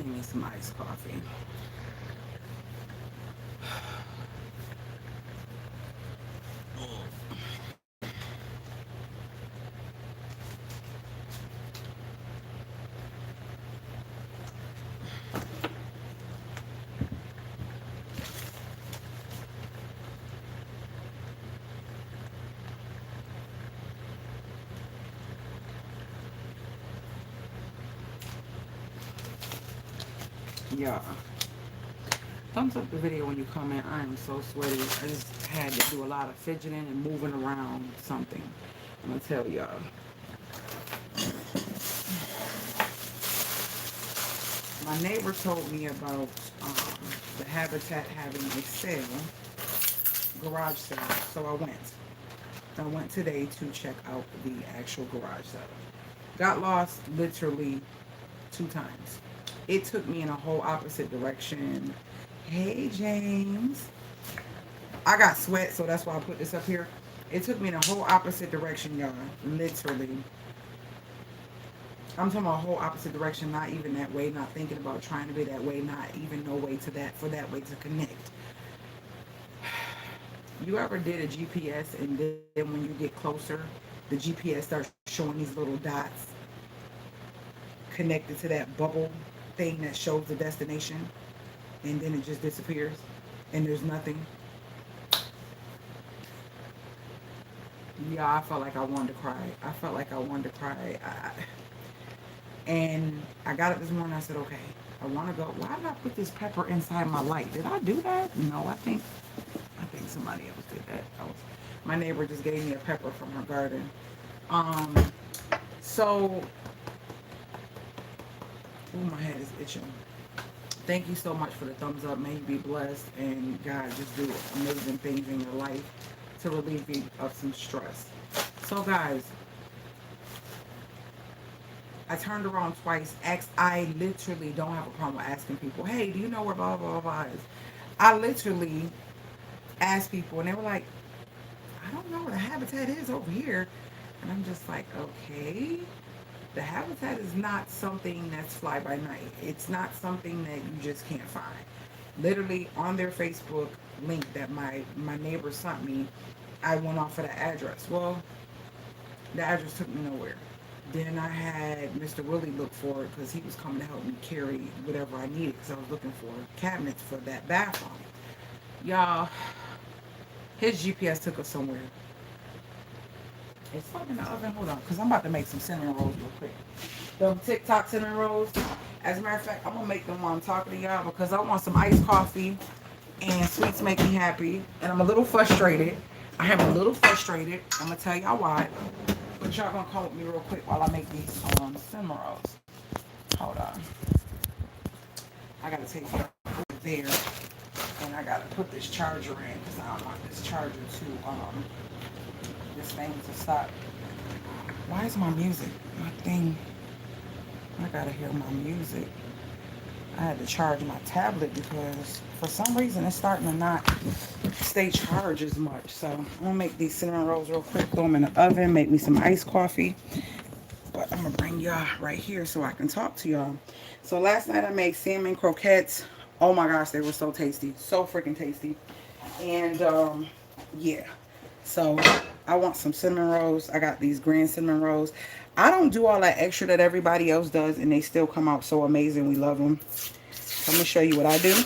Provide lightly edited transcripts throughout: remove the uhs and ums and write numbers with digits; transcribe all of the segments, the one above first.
Give me some iced coffee. Yeah. Thumbs up the video when you comment. I am so sweaty. I just had to do a lot of fidgeting and moving around something. I'm gonna tell y'all. My neighbor told me about the Habitat having a sale, garage sale. So I went. I went today to check out the actual garage sale. Got lost literally 2 times. It took me in a whole opposite direction. Hey, James. I got sweat, so that's why I put this up here. It took me in a whole opposite direction, y'all. Literally. I'm talking about a whole opposite direction, not even that way, not thinking about trying to be that way, not even no way to that, for that way to connect. You ever did a GPS and then when you get closer, the GPS starts showing these little dots connected to that bubble thing that shows the destination, and then it just disappears and there's nothing? Yeah, I felt like I wanted to cry. I felt like I wanted to cry. And I got up this morning. I said, okay, I want to go. Why did I put this pepper inside my light? Did I do that? No, I think somebody else did that. My neighbor just gave me a pepper from her garden. So, ooh, my head is itching. Thank you so much for the thumbs up. May you be blessed and God just do amazing things in your life to relieve you of some stress. So, guys, I turned around twice. I literally don't have a problem with asking people, hey, do you know where blah, blah, blah is? I literally asked people, and they were like, I don't know where the Habitat is over here. And I'm just like, okay. The Habitat is not something that's fly by night. It's not something that you just can't find. Literally on their Facebook link that my neighbor sent me, I went off of the address. Well, the address took me nowhere. Then I had Mr. Willie look for it because he was coming to help me carry whatever I needed because I was looking for cabinets for that bathroom. Y'all, his GPS took us somewhere. It's fucking in the oven. Hold on, because I'm about to make some cinnamon rolls real quick. Them TikTok cinnamon rolls. As a matter of fact, I'm going to make them while I'm talking to y'all because I want some iced coffee and sweets make me happy. And I'm a little frustrated. I am a little frustrated. I'm going to tell y'all why. But y'all going to come with me real quick while I make these cinnamon rolls. Hold on. I got to take it over there. And I got to put this charger in because I don't want this charger to, this thing to stop. Why is my music, my thing, I got to hear my music. I had to charge my tablet because for some reason it's starting to not stay charged as much. So I'm going to make these cinnamon rolls real quick, throw them in the oven, make me some iced coffee. But I'm going to bring y'all right here so I can talk to y'all. So last night I made salmon croquettes. Oh my gosh, they were so tasty. So freaking tasty. And yeah. So I want some cinnamon rolls. I got these grand cinnamon rolls. I don't do all that extra that everybody else does, and they still come out so amazing. We love them. So I'm going to show you what I do.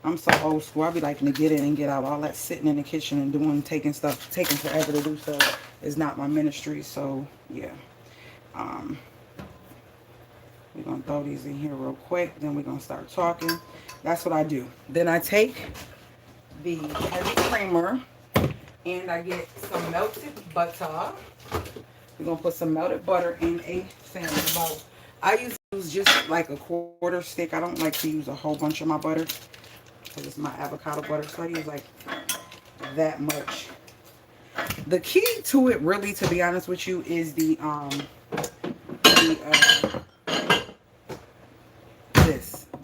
I'm so old school. I be liking to get in and get out. All that sitting in the kitchen and doing, taking forever to do stuff is not my ministry. So yeah. We're going to throw these in here real quick. Then we're going to start talking. That's what I do. Then I take the heavy creamer and I get some melted butter. We're going to put some melted butter in a sandwich. I use just like a quarter stick. I don't like to use a whole bunch of my butter because it's my avocado butter. So I use like that much. The key to it, really, to be honest with you, is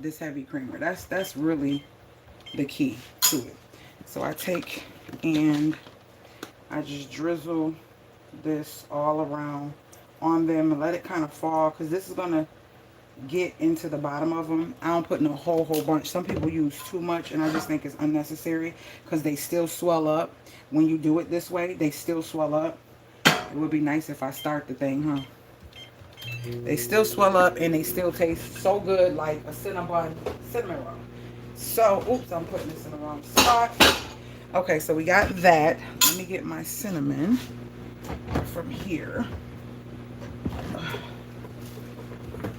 this heavy creamer. That's really the key to it. So I take and I just drizzle this all around on them and let it kind of fall, because this is gonna get into the bottom of them. I don't put in a whole bunch. Some people use too much, and I just think it's unnecessary because they still swell up. When you do it this way, they still swell up. It would be nice if I start the thing, huh? They still swell up and they still taste so good, like a cinnamon roll. So, oops, I'm putting this in the wrong spot. Okay, so we got that. Let me get my cinnamon from here.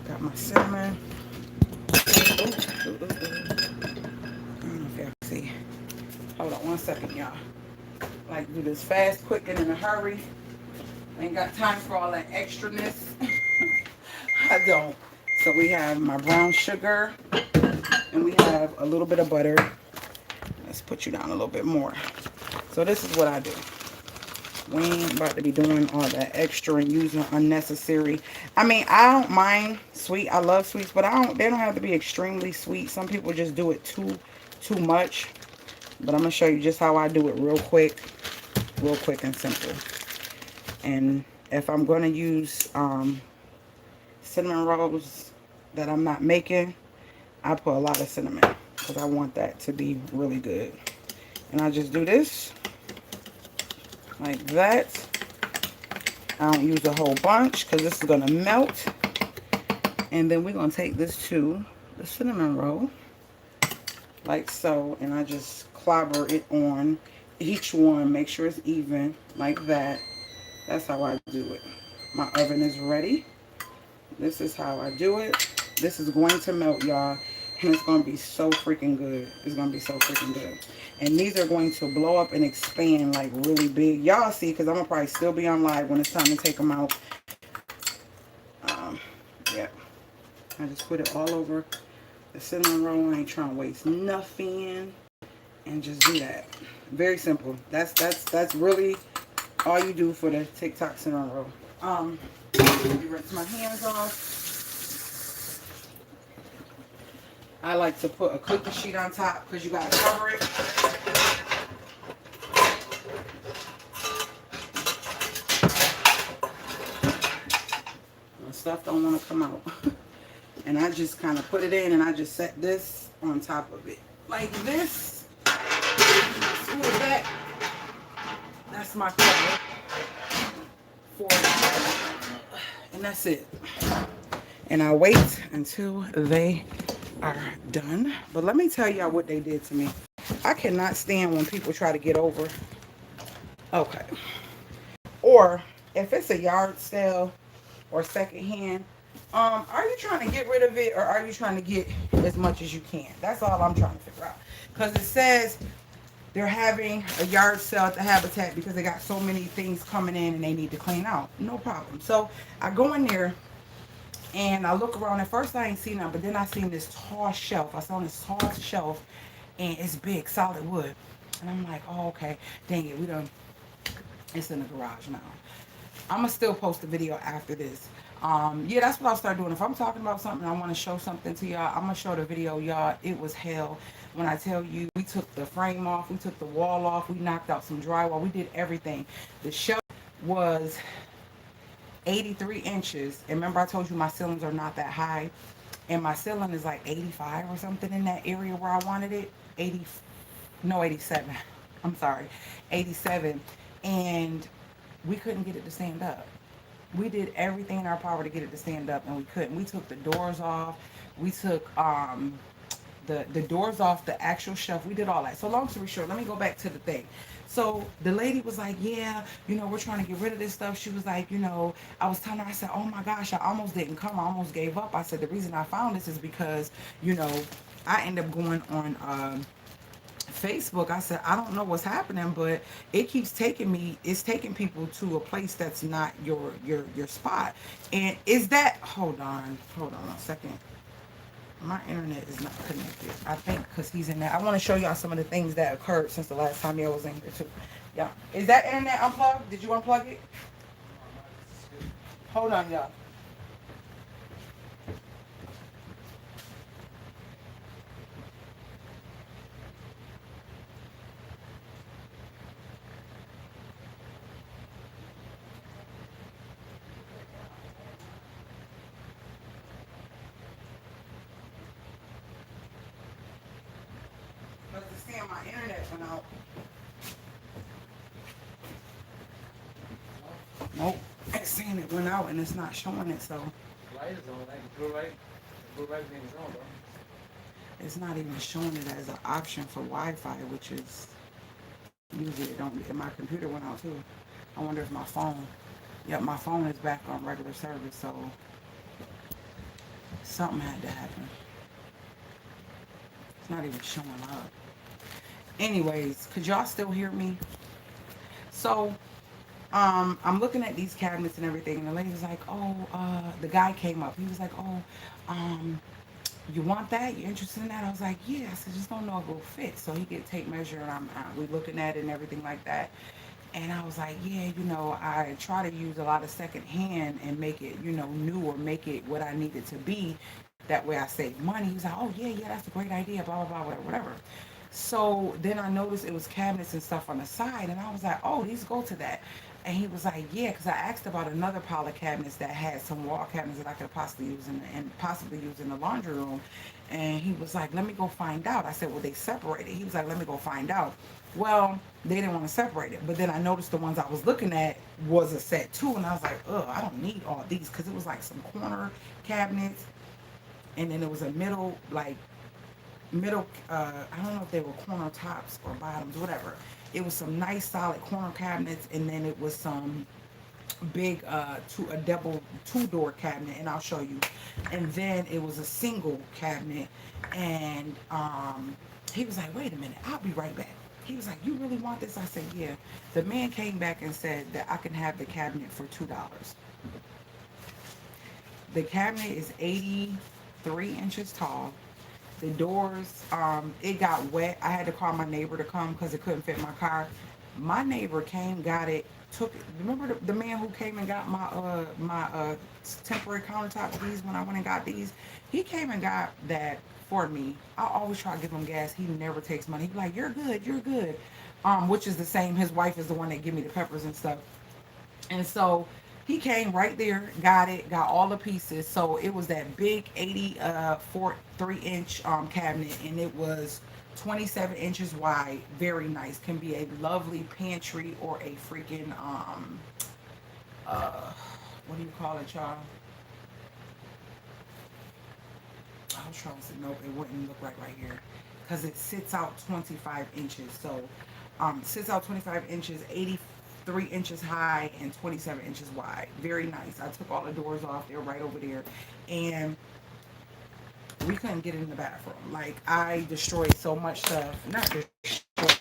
Got my cinnamon. I don't know if y'all can see. Hold on one second, y'all. Like, do this fast, quick, and in a hurry. Ain't got time for all that extraness. I don't. So we have my brown sugar, and we have a little bit of butter. Let's put you down a little bit more. So this is what I do. We ain't about to be doing all that extra and using unnecessary. I mean, I don't mind sweet. I love sweets, but they don't have to be extremely sweet. Some people just do it too much. But I'm gonna show you just how I do it real quick and simple. And if I'm gonna use cinnamon rolls that I'm not making, I put a lot of cinnamon because I want that to be really good. And I just do this like that. I don't use a whole bunch because this is gonna melt. And then we're gonna take this to the cinnamon roll like so, and I just clobber it on each one. Make sure it's even like that. That's how I do it. My oven is ready. This is how I do it. This is going to melt, y'all, and it's going to be so freaking good. It's going to be so freaking good. And these are going to blow up and expand like really big. Y'all see, because I'm going to probably still be on live when it's time to take them out. Yeah. I just put it all over the cinnamon roll. I ain't trying to waste nothing. And just do that. Very simple. That's really all you do for the TikTok cinnamon roll. Let me rinse my hands off. I like to put a cookie sheet on top because you got to cover it. The stuff don't want to come out. And I just kind of put it in and I just set this on top of it. Like this. Screw that. That's my cover for it. And that's it. And I wait until they are done. But let me tell y'all what they did to me. I cannot stand when people try to get over. Okay. Or if it's a yard sale or secondhand, are you trying to get rid of it or are you trying to get as much as you can? That's all I'm trying to figure out. Because it says they're having a yard sale at the Habitat because they got so many things coming in and they need to clean out. No problem. So I go in there and I look around. At first I ain't seen nothing, but then I seen this tall shelf. I saw this tall shelf and it's big, solid wood. And I'm like, oh, okay. Dang it, it's in the garage now. I'm going to still post a video after this. Yeah, that's what I'll start doing. If I'm talking about something, I want to show something to y'all, I'm going to show the video, y'all. It was hell. When I tell you, we took the frame off, we took the wall off, we knocked out some drywall, we did everything. The shelf was 83 inches. And remember I told you my ceilings are not that high. And my ceiling is like 85 or something in that area where I wanted it. 87. I'm sorry. 87. And we couldn't get it to stand up. We did everything in our power to get it to stand up and we couldn't. We took the doors off. We took the doors off the actual shelf. We did all that. So long story short, let me go back to the thing. So the lady was like, yeah, we're trying to get rid of this stuff. She was like, I was telling her, I said, oh my gosh, I almost didn't come. I almost gave up. I said, the reason I found this is because, I ended up going on Facebook. I said, I don't know what's happening, but it keeps taking people to a place that's not your spot. And is that, hold on a second. My internet is not connected. I think because he's in there. I want to show y'all some of the things that occurred since the last time y'all was in here too. Yeah. Is that internet unplugged? Did you unplug it? Hold on, y'all. saying my internet went out. Nope. It's saying it went out and it's not showing it, so. Light is on, like the blue light. The blue light thing is on, bro. It's not even showing it as an option for Wi-Fi, which is usually it don't. And my computer went out too. I wonder if my phone. Yep, my phone is back on regular service, so something had to happen. It's not even showing up. Anyways, could y'all still hear me? So, I'm looking at these cabinets and everything, and the lady was like, "Oh, the guy came up. He was like, oh, you want that? You interested in that?" I was like, "Yeah." I said, "Just don't know if it'll fit." So he get tape measure, and we looking at it and everything like that. And I was like, "Yeah, I try to use a lot of second hand and make it, new, or make it what I need it to be. That way I save money." He was like, "Oh, yeah, yeah, that's a great idea, blah, blah, blah, whatever, whatever." So then I noticed it was cabinets and stuff on the side, and I was like, "Oh, these go to that." And he was like, "Yeah," because I asked about another pile of cabinets that had some wall cabinets that I could possibly use and possibly use in the laundry room. And he was like, "Let me go find out." I said, "Well, they separated." He was like, "Let me go find out." Well, they didn't want to separate it, but then I noticed the ones I was looking at was a set too, and I was like, "Ugh, I don't need all these," because it was like some corner cabinets, and then it was a middle, I don't know if they were corner tops or bottoms, whatever. It was some nice solid corner cabinets, and then it was some big a double two-door cabinet, and I'll show you. And then it was a single cabinet, and he was like, "Wait a minute, I'll be right back." He was like, "You really want this?" I said, "Yeah." The man came back and said that I can have the cabinet for $2. The cabinet is 83 inches tall. The doors, it got wet. I had to call my neighbor to come because it couldn't fit my car. My neighbor came, got it, took it. Remember the man who came and got my temporary countertop these when I went and got these? He came and got that for me. I always try to give him gas. He never takes money. He be like, "You're good, you're good." Which is the same. His wife is the one that give me the peppers and stuff. And so he came right there, got it, got all the pieces. So it was that big 3-inch cabinet, and it was 27 inches wide. Very nice. Can be a lovely pantry or a freaking what do you call it, y'all? I was trying to say, nope, it wouldn't look right here, because it sits out 25 inches. So it sits out 25 inches, 83 inches high and 27 inches wide. Very nice. I took all the doors off. They're right over there. And we couldn't get in the bathroom. Like, I destroyed so much stuff. Not destroyed.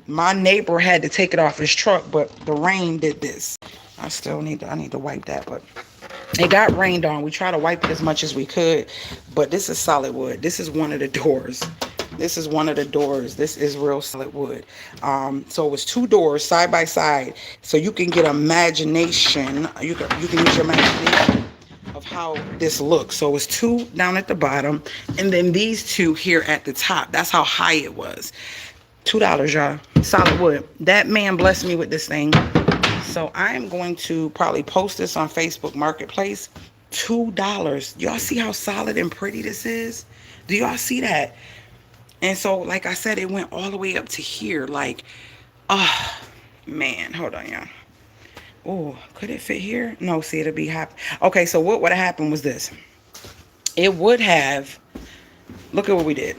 My neighbor had to take it off his truck, but the rain did this. I need to wipe that, but it got rained on. We tried to wipe it as much as we could, but this is solid wood. This is one of the doors. This is one of the doors. This is real solid wood. So it was two doors side by side, so you can get imagination. You can use your imagination of how this looks. So it's two down at the bottom, and then these two here at the top. That's how high it was. $2, y'all. Solid wood. That man blessed me with this thing. So I am going to probably post this on Facebook Marketplace. $2. Y'all see how solid and pretty this is? Do y'all see that? And so, like I said, it went all the way up to here. Like, oh, man. Hold on, y'all. Oh, could it fit here? No, see, it'll be happy. Okay, so what would have happened was this. It would have, look at what we did.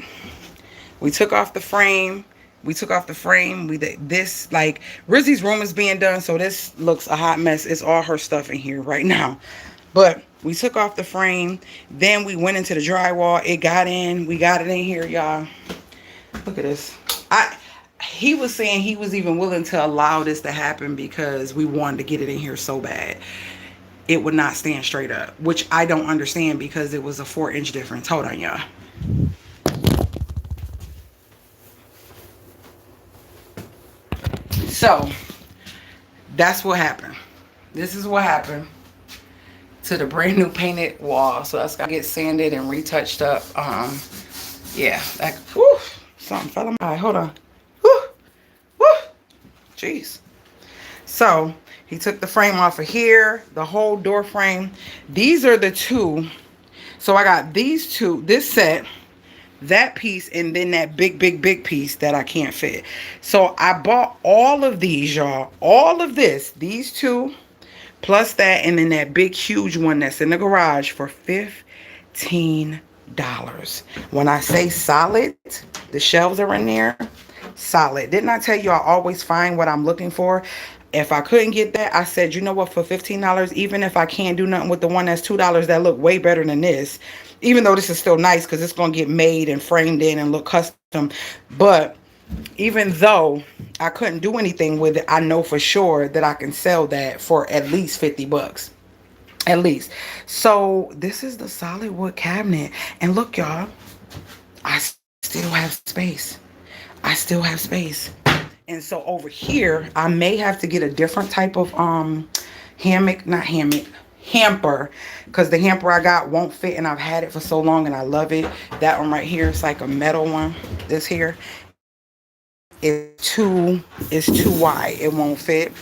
We took off the frame. We did this, like, Rizzy's room is being done, so this looks a hot mess. It's all her stuff in here right now. But we took off the frame. Then we went into the drywall. It got in. We got it in here, y'all. Look at this. He was saying he was even willing to allow this to happen because we wanted to get it in here so bad. It would not stand straight up, which I don't understand because it was a 4-inch difference. Hold on, y'all. So that's what happened. This is what happened to the brand new painted wall. So that's gotta get sanded and retouched up. Yeah, that, whew, something fell on my eye. Hold on. Whew, whew, jeez. So he took the frame off of here, the whole door frame. These are the two. So I got these two, this set, that piece, and then that big piece that I can't fit. So I bought all of these, y'all. All of this, these two, plus that, and then that big huge one that's in the garage for $15. When I say solid, the shelves are in there. Solid. Didn't I tell you I always find what I'm looking for? If I couldn't get that, I said, you know what, for $15, even if I can't do nothing with the one that's $2 that look way better than this, even though this is still nice because it's going to get made and framed in and look custom. But even though I couldn't do anything with it, I know for sure that I can sell that for at least 50 bucks. At least. So this is the solid wood cabinet. And look, y'all, I still have space. I still have space. And so over here, I may have to get a different type of hamper, because the hamper I got won't fit, and I've had it for so long and I love it. That one right here, it's like a metal one. This here is too wide. It won't fit.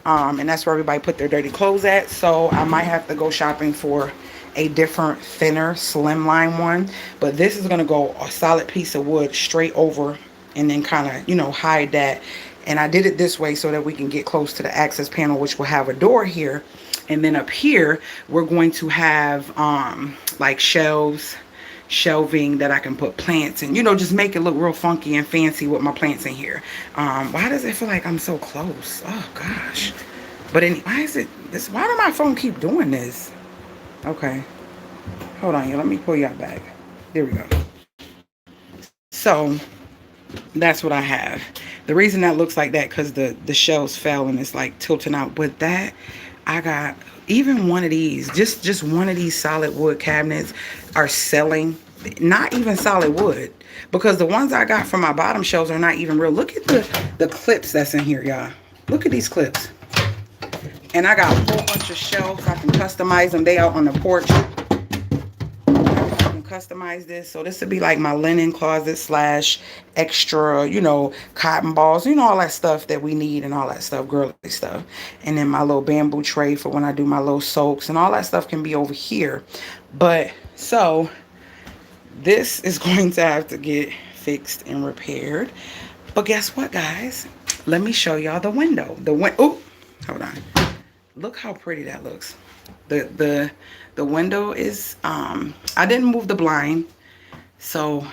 And that's where everybody put their dirty clothes at. So I might have to go shopping for a different, thinner, slimline one. But this is going to go a solid piece of wood straight over, and then kind of, you know, hide that. And I did it this way so that we can get close to the access panel, which will have a door here. And then up here, we're going to have like shelving that I can put plants in, you know, just make it look real funky and fancy with my plants in here. Why does it feel like I'm so close? Oh gosh. But why is it this? Why do my phone keep doing this? Okay, hold on, let me pull y'all back. There we go. So that's what I have. The reason that looks like that, because the shelves fell and it's like tilting out. But that, I got even one of these, just one of these solid wood cabinets are selling. Not even solid wood, because the ones I got from my bottom shelves are not even real. Look at the clips that's in here, y'all. Look at these clips. And I got a whole bunch of shelves. I can customize them. They out on the porch. I can customize this. So this would be like my linen closet slash extra, you know, cotton balls, you know, all that stuff that we need and all that stuff, girly stuff. And then my little bamboo tray for when I do my little soaks, and all that stuff can be over here. But so this is going to have to get fixed and repaired. But guess what, guys? Let me show y'all the window. Oh, hold on. Look how pretty that looks. The window is I didn't move the blind, so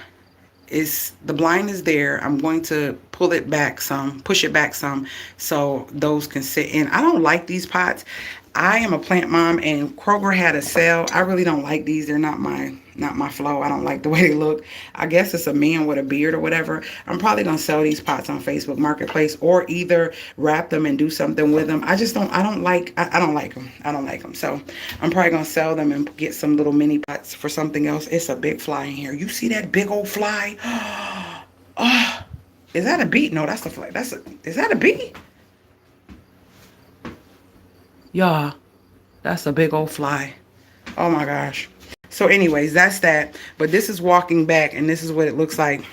the blind is there. I'm going to push it back some so those can sit in. I don't like these pots. I am a plant mom, and Kroger had a sale. I really don't like these. They're not my flow. I don't like the way they look. I guess it's a man with a beard or whatever. I'm probably gonna sell these pots on Facebook Marketplace, or either wrap them and do something with them. I don't like them. So I'm probably gonna sell them and get some little mini pots for something else. It's a big fly in here. You see that big old fly? Oh, is that a bee? No, that's a fly. Is that a bee? Y'all, that's a big old fly. Oh my gosh. So anyways, that's that. But this is walking back, and this is what it looks like.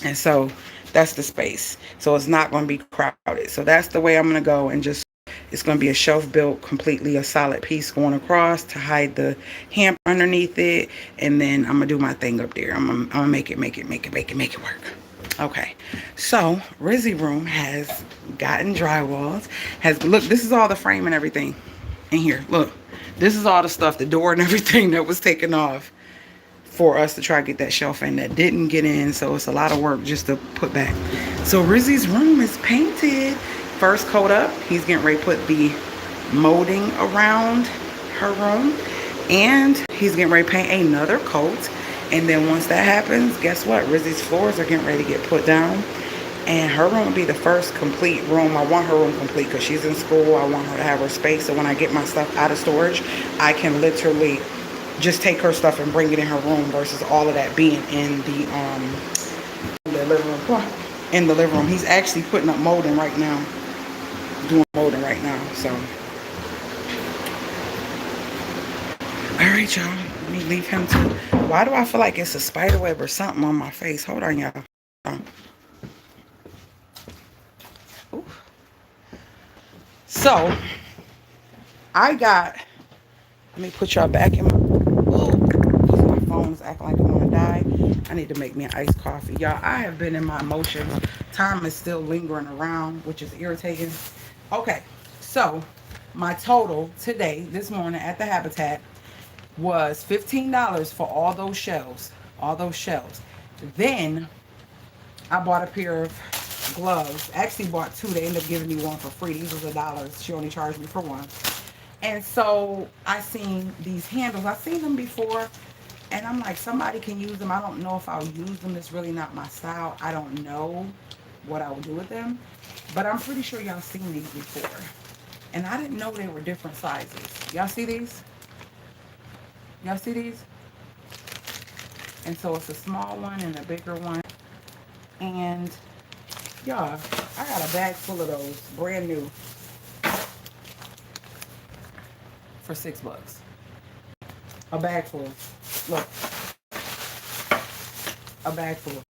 And so that's the space. So it's not going to be crowded. So that's the way I'm going to go, and just, it's going to be a shelf built completely, a solid piece going across to hide the hamper underneath it. And then I'm going to do my thing up there. I'm going to make it work. Okay, so Rizzy room has gotten drywalls. Look, this is all the frame and everything in here. Look, this is all the stuff, the door and everything that was taken off for us to try to get that shelf in that didn't get in. So it's a lot of work just to put back. So Rizzy's room is painted. First coat up. He's getting ready to put the molding around her room, and he's getting ready to paint another coat. And then once that happens, guess what? Rizzy's floors are getting ready to get put down. And her room will be the first complete room. I want her room complete because she's in school. I want her to have her space. So when I get my stuff out of storage, I can literally just take her stuff and bring it in her room, versus all of that being in the living room. In the living room. He's actually putting up molding right now. Doing molding right now. So, all right, y'all. Let me leave him too. Why do I feel like it's a spider web or something on my face? Hold on, y'all. So, I got, let me put y'all back in my, my phone phone is acting like I want to die. I need to make me an iced coffee. Y'all, I have been in my emotions. Time is still lingering around, which is irritating. Okay, so my total today, this morning at the Habitat, was $15 for all those shells. All those shells. Then I bought a pair of gloves. Actually bought two. They ended up giving me one for free. These was $1. She only charged me for one. And so I seen these handles. I've seen them before. And I'm like, somebody can use them. I don't know if I'll use them. It's really not my style. I don't know what I will do with them. But I'm pretty sure y'all seen these before. And I didn't know they were different sizes. Y'all see these? Y'all see these? And so it's a small one and a bigger one. And y'all, I got a bag full of those, brand new, for $6. A bag full. Look, a bag full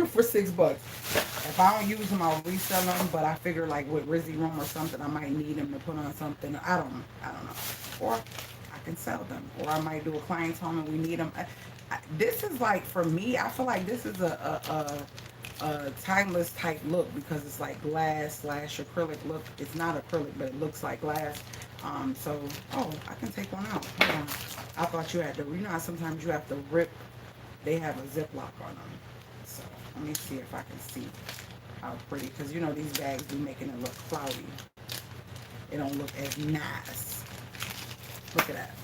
for $6. If I don't use them, I'll resell them. But I figure like with Rizzy Room or something, I might need them to put on something. I don't know. Or I can sell them. Or I might do a client's home and we need them. This is like, for me, I feel like this is a timeless type look because it's like glass / acrylic look. It's not acrylic, but it looks like glass. So, oh, I can take one out. Hold on. I thought you had to, you know how sometimes you have to rip, they have a Ziploc on them. So, let me see if I can see how pretty, because you know these bags be making it look cloudy. It don't look as nice. Look at that.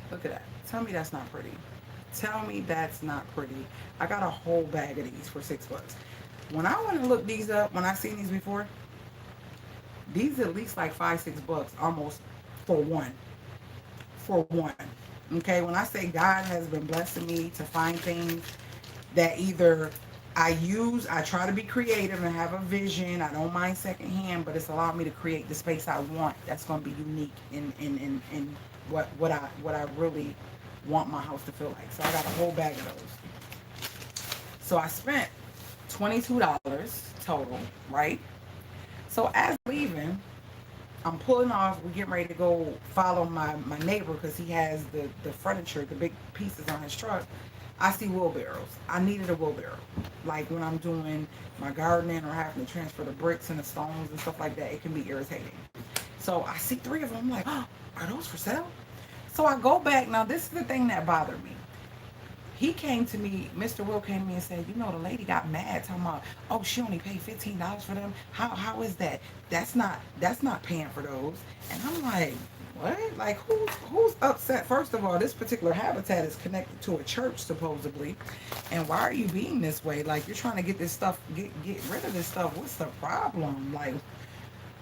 Look at that. Tell me that's not pretty. Tell me that's not pretty. I got a whole bag of these for $6. When I went and looked these up, when I seen these before, these at least like $5-6 almost for one. For one. Okay, when I say God has been blessing me to find things that either I use, I try to be creative and have a vision. I don't mind secondhand, but it's allowed me to create the space I want. That's going to be unique in what I really want my house to feel like. So I got a whole bag of those. So I spent $22 total, right? So as leaving, I'm pulling off. We're getting ready to go follow my neighbor because he has the furniture, the big pieces on his truck. I see wheelbarrows. I needed a wheelbarrow. Like when I'm doing my gardening or having to transfer the bricks and the stones and stuff like that, it can be irritating. So I see 3 of them. I'm like, oh, are those for sale? So I go back. Now, this is the thing that bothered me. He came to me, Mr. Will came to me and said, you know, the lady got mad talking about, oh, she only paid $15 for them. How is that? That's not paying for those. And I'm like, what? Like, who's upset? First of all, this particular habitat is connected to a church, supposedly. And why are you being this way? Like, you're trying to get this stuff, get rid of this stuff. What's the problem? Like,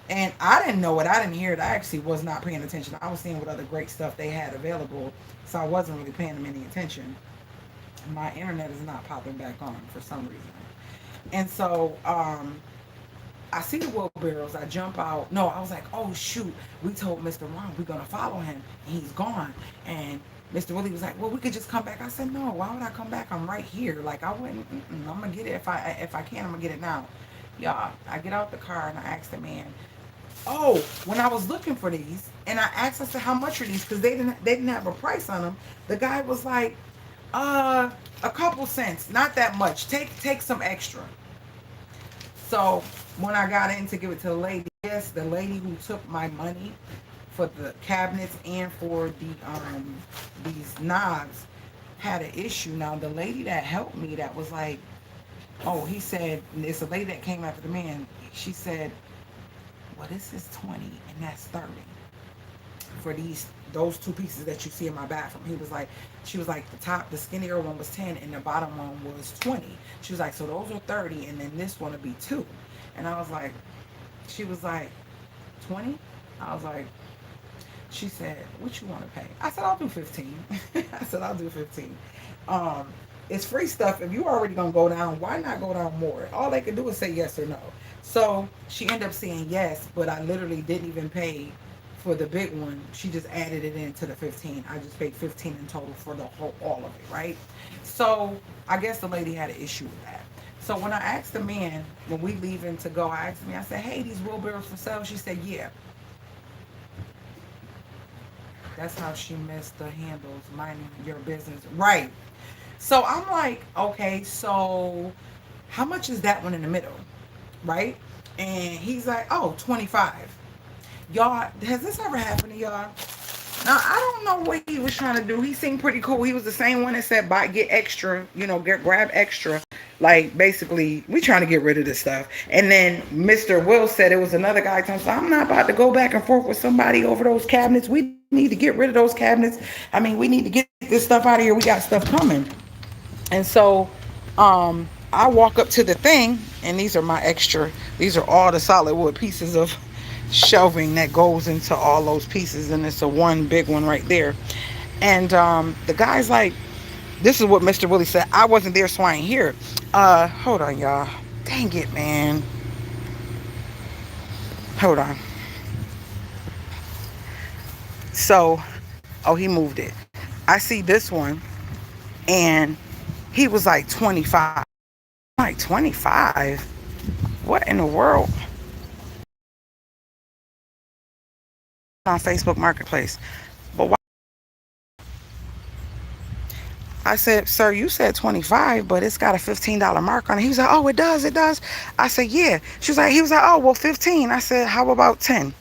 and I didn't know it. I didn't hear it. I actually was not paying attention. I was seeing what other great stuff they had available. So I wasn't really paying them any attention. My internet is not popping back on for some reason. And so I see the wheelbarrows. I jump out. No, I was like, oh, shoot. We told Mr. Ron we're going to follow him. And he's gone. And Mr. Willie was like, well, we could just come back. I said, no, why would I come back? I'm right here. Like, I wouldn't. I'm going to get it. If I can, I'm going to get it now. Y'all, I get out the car and I asked the man, oh, when I was looking for these, and I asked, I said, how much are these? Because they didn't have a price on them. The guy was like, a couple cents, not that much. Take some extra. So when I got in to give it to the lady, yes, the lady who took my money for the cabinets and for the these knobs had an issue. Now the lady that helped me, that was like, oh, he said, it's a lady that came after the man. She said, well, this is 20 and that's 30 for those 2 pieces that you see in my bathroom. She was like, the skinnier one was 10 and the bottom one was 20. She was like, so those are 30 and then this one will be 2. And I was like, she was like, 20? I was like, she said, what you want to pay? I said, I'll do 15. I said, I'll do 15. It's free stuff. If you already gonna go down, why not go down more? All they can do is say yes or no. So she ended up saying yes, but I literally didn't even pay for the big one. She just added it into the 15. I just paid 15 in total for the whole, all of it, right? So I guess the lady had an issue with that. So when I asked the man, when we leaving to go, I asked him, I said, hey, these wheelbarrows for sale? She said, yeah. That's how she missed the handles, minding your business. Right. So I'm like, okay, so how much is that one in the middle? Right? And he's like, oh, 25. Y'all, has this ever happened to y'all? Now, I don't know what he was trying to do. He seemed pretty cool. He was the same one that said, buy, get extra, grab extra. Like, basically, we trying to get rid of this stuff. And then Mr. Will said it was another guy telling us, I'm not about to go back and forth with somebody over those cabinets. We need to get rid of those cabinets. I mean, we need to get this stuff out of here. We got stuff coming. And so I walk up to the thing, and these are all the solid wood pieces of shelving that goes into all those pieces, and it's a one big one right there. And the guy's like, this is what Mr. Willie said. I wasn't there, so I ain't here. Hold on, y'all. Dang it, man. Hold on. So, oh, he moved it. I see this one, and he was like 25. Like 25? What in the world? On Facebook Marketplace. But why? I said, sir, you said 25, but it's got a $15 mark on it. He was like, oh, it does, it does. I said, yeah. He was like, oh, well, 15. I said, how about 10?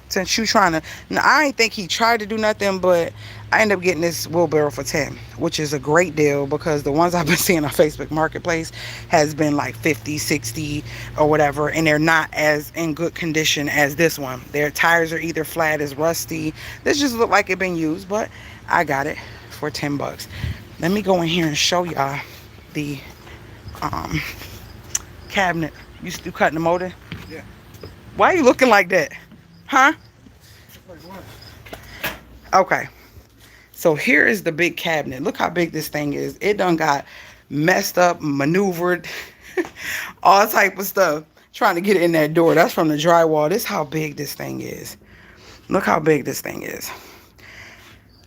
Since you trying to, now, I ain't think he tried to do nothing, but I ended up getting this wheelbarrow for 10, which is a great deal because the ones I've been seeing on Facebook Marketplace has been like 50, 60 or whatever, and they're not as in good condition as this one. Their tires are either flat, as rusty. This just looked like it been used, but I got it for 10 bucks. Let me go in here and show y'all the cabinet. You still cutting the motor? Yeah. Why are you looking like that? Huh? Okay. So here is the big cabinet. Look how big this thing is. It done got messed up, maneuvered, all type of stuff. Trying to get it in that door. That's from the drywall. This is how big this thing is. Look how big this thing is.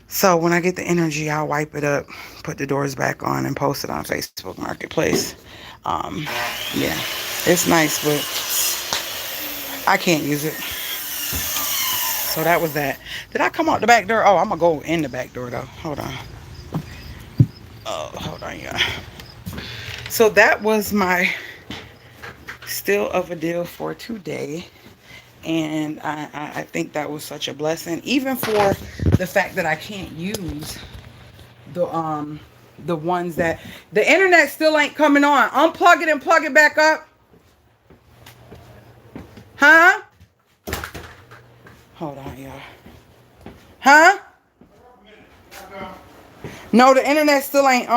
So when I get the energy, I'll wipe it up, put the doors back on, and post it on Facebook Marketplace. Yeah, it's nice, but I can't use it. So that was that. Did I come out the back door? Oh, I'm going to go in the back door, though. Hold on. Oh, hold on, y'all. So that was my steal of a deal for today. And I think that was such a blessing. Even for the fact that I can't use the ones that... The internet still ain't coming on. Unplug it and plug it back up. Huh? Hold on, y'all. Huh? No, the internet still ain't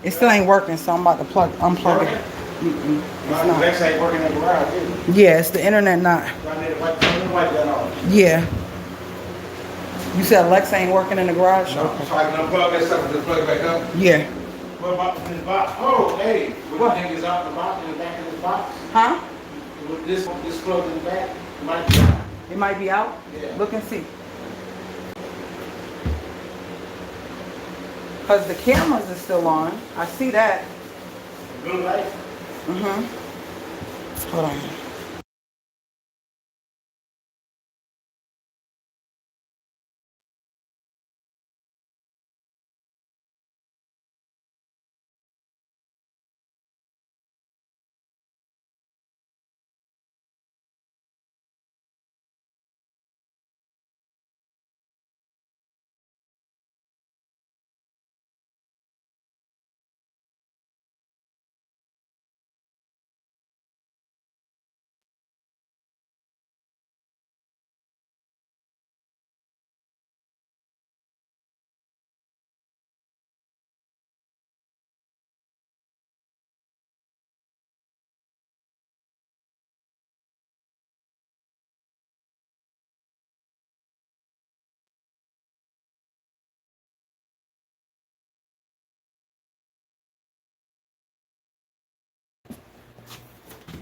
it still ain't working, so I'm about to unplug it. It's not. Alexa ain't working in the garage, is it? Yeah, it's the internet not. Yeah. You said Alexa ain't working in the garage? No, so I can unplug that stuff and just plug it back up? Yeah. What about this box? Oh, hey, what do you think is out the box, in the back of this box? Huh? With this plug in the back, it might be out. It might be out? Yeah. Look and see. Because the cameras are still on. I see that. Blue light? Mm-hmm. Hold on.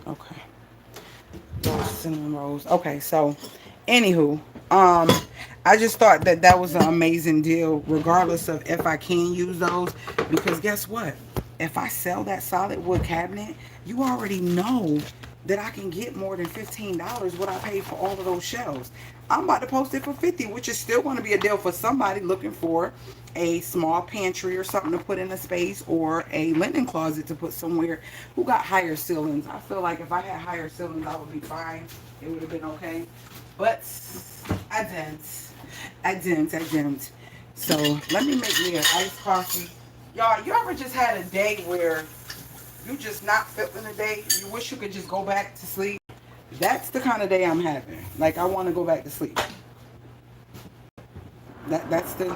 Okay. Those cinnamon rolls. Okay, so anywho, I just thought that that was an amazing deal, regardless of if I can use those, because guess what? If I sell that solid wood cabinet, you already know that I can get more than $15 what I paid for all of those shelves. I'm about to post it for 50, which is still going to be a deal for somebody looking for a small pantry or something to put in a space, or a linen closet to put somewhere who got higher ceilings. I feel like if I had higher ceilings, I would be fine. It would have been okay. But I didn't. So let me make me an iced coffee. Y'all, you ever just had a day where you just not feeling the day? You wish you could just go back to sleep? That's the kind of day I'm having. Like, I want to go back to sleep. That's the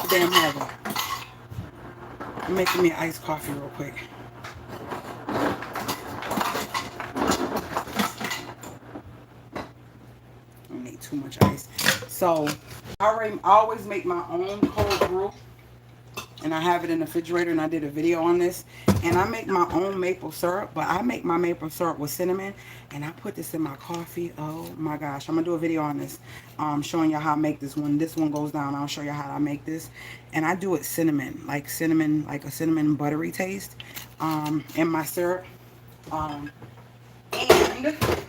day I'm having. I'm making me an iced coffee real quick. I don't need too much ice. So I always make my own cold brew, and I have it in the refrigerator, and I did a video on this. And I make my own maple syrup, but I make my maple syrup with cinnamon, and I put this in my coffee. Oh my gosh, I'm gonna do a video on this, showing you how I make this. When this one goes down, I'll show you how I make this. And I do it cinnamon, like a cinnamon buttery taste in my syrup, and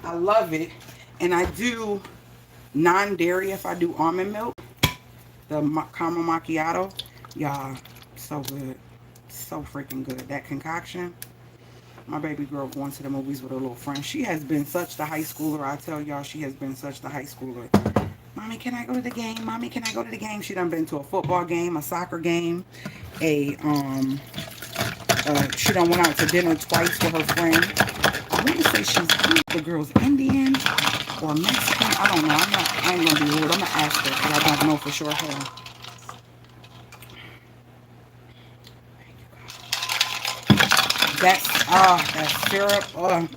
I love it. And I do non-dairy if I do almond milk, the caramel macchiato. Y'all, so good, so freaking good. That concoction. My baby girl going to the movies with her little friend. She has been such the high schooler. I tell y'all, she has been such the high schooler. Mommy, can I go to the game? Mommy, can I go to the game? She done been to a football game, a soccer game, she done went out to dinner twice with her friend. I wouldn't say the girl's Indian or Mexican. I don't know. I ain't gonna be rude. I'm gonna ask her because I don't know for sure. Hold on. That syrup,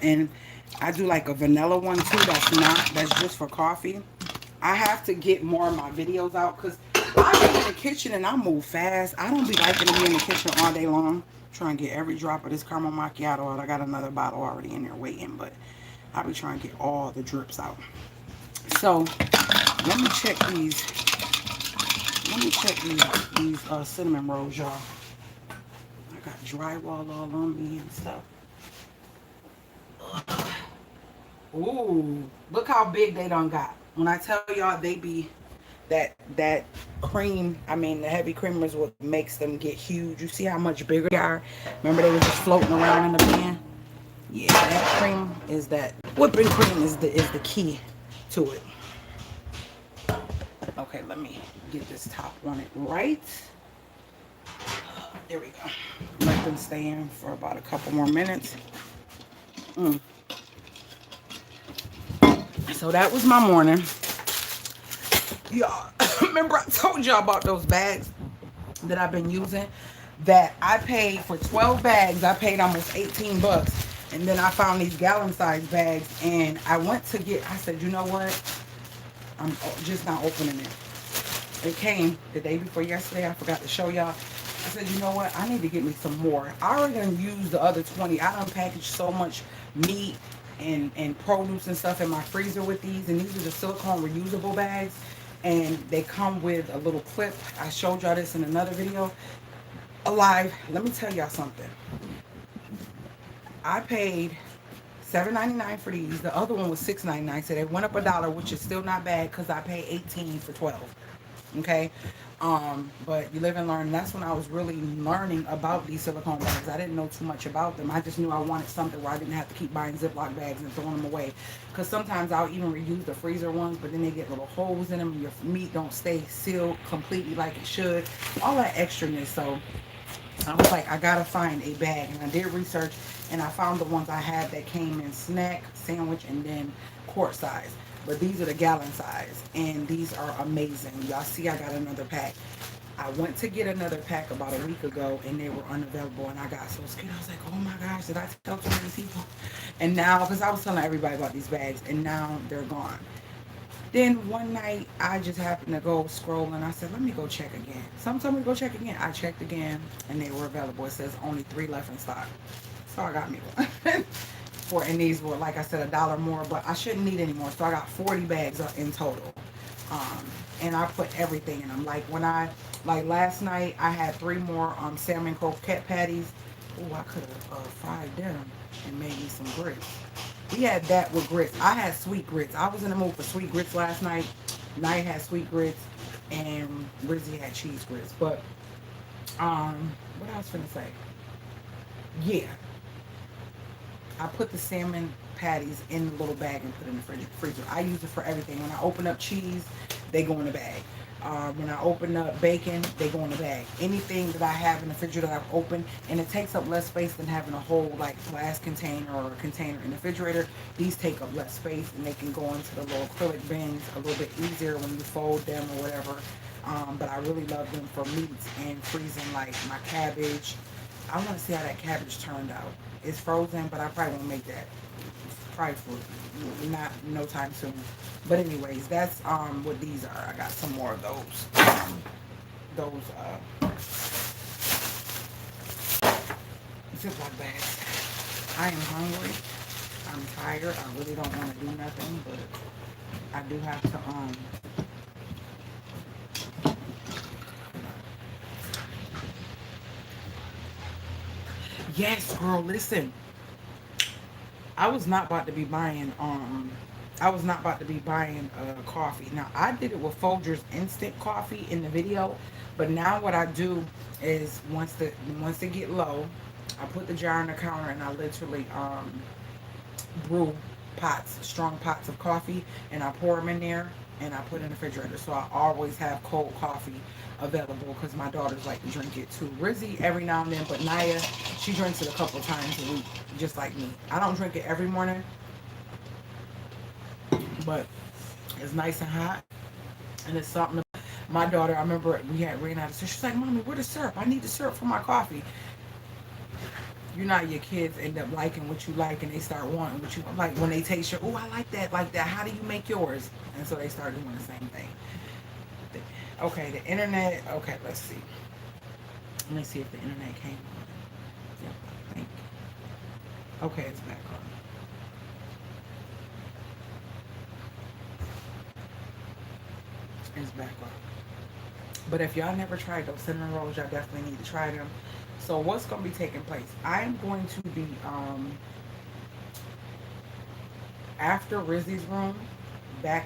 and I do like a vanilla one too. That's just for coffee. I have to get more of my videos out because I be in the kitchen and I move fast. I don't be liking to be in the kitchen all day long trying to get every drop of this caramel macchiato out. I got another bottle already in there waiting, but I be trying to get all the drips out. So let me check these cinnamon rolls, y'all. Got drywall all on me and stuff. Ooh, look how big they done got. When I tell y'all they be that cream, I mean the heavy creamer is what makes them get huge. You see how much bigger they are? Remember they were just floating around in the pan? Yeah, that cream is that whipping cream is the key to it. Okay, let me get this top on it right. There we go. Let them stay in for about a couple more minutes. So that was my morning. Y'all, remember I told y'all about those bags that I've been using? That I paid for 12 bags. I paid almost 18 bucks. And then I found these gallon size bags. And I went to get, I said, you know what? I'm just not opening it. It came the day before yesterday. I forgot to show y'all. I said, you know what? I need to get me some more. I already done used the other 20. I done packaged so much meat and produce and stuff in my freezer with these. And these are the silicone reusable bags. And they come with a little clip. I showed y'all this in another video. Alive. Let me tell y'all something. I paid $7.99 for these. The other one was $6.99. So they went up $1, which is still not bad because I paid $18 for 12. Okay, but you live and learn. That's when I was really learning about these silicone bags. I didn't know too much about them. I just knew I wanted something where I didn't have to keep buying Ziploc bags and throwing them away. Because sometimes I'll even reuse the freezer ones, but then they get little holes in them and your meat don't stay sealed completely like it should. All that extraness. So I was like, I gotta find a bag, and I did research, and I found the ones I had that came in snack, sandwich, and then quart size. But these are the gallon size, and these are amazing. Y'all see I got another pack. I went to get another pack about a week ago, and they were unavailable, and I got so scared. I was like, oh my gosh, did I tell too many people? And now, because I was telling everybody about these bags, and now they're gone. Then one night, I just happened to go scroll, and I said, let me go check again. Someone told me to go check again. I checked again, and they were available. It says only 3 left in stock. So I got me one. And these were, like I said, $1 more, but I shouldn't need any more. So I got 40 bags in total. And I put everything in them. Like last night, I had 3 more salmon croquette patties. Oh, I could have fried them and made me some grits. We had that with grits. I had sweet grits. I was in the mood for sweet grits last night. Night had sweet grits, and Rizzy had cheese grits. But what I was finna say? Yeah, I put the salmon patties in the little bag and put it in the freezer. I use it for everything. When I open up cheese, they go in the bag. When I open up bacon, they go in the bag. Anything that I have in the refrigerator that I've opened, and it takes up less space than having a whole like glass container or a container in the refrigerator. These take up less space, and they can go into the little acrylic bins a little bit easier when you fold them or whatever. But I really love them for meats and freezing like my cabbage. I want to see how that cabbage turned out. It's frozen, but I probably won't make that. Probably for not no time soon. But anyways, that's what these are. I got some more of those. Ziploc bags. I am hungry. I'm tired. I really don't want to do nothing, but I do have to Yes, girl, listen. I was not about to be buying coffee. Now I did it with Folgers instant coffee in the video, but now what I do is once they get low, I put the jar on the counter and I literally brew strong pots of coffee, and I pour them in there and I put it in the refrigerator. So I always have cold coffee available because my daughters like to drink it too. Rizzy every now and then, but Naya, she drinks it a couple times a week, just like me. I don't drink it every morning, but it's nice and hot, and it's something. My daughter, I remember we ran out of syrup. She's like, "Mommy, where's the syrup? I need the syrup for my coffee." You know, your kids end up liking what you like, and they start wanting what you like. When they taste your, oh, I like that, like that. How do you make yours? And so they start doing the same thing. Okay, the internet. Okay, let's see. Let me see if the internet came on. Yep, I think. Okay, it's back on. It's back on. But if y'all never tried those cinnamon rolls, y'all definitely need to try them. So what's going to be taking place? I'm going to be, after Rizzy's room, we're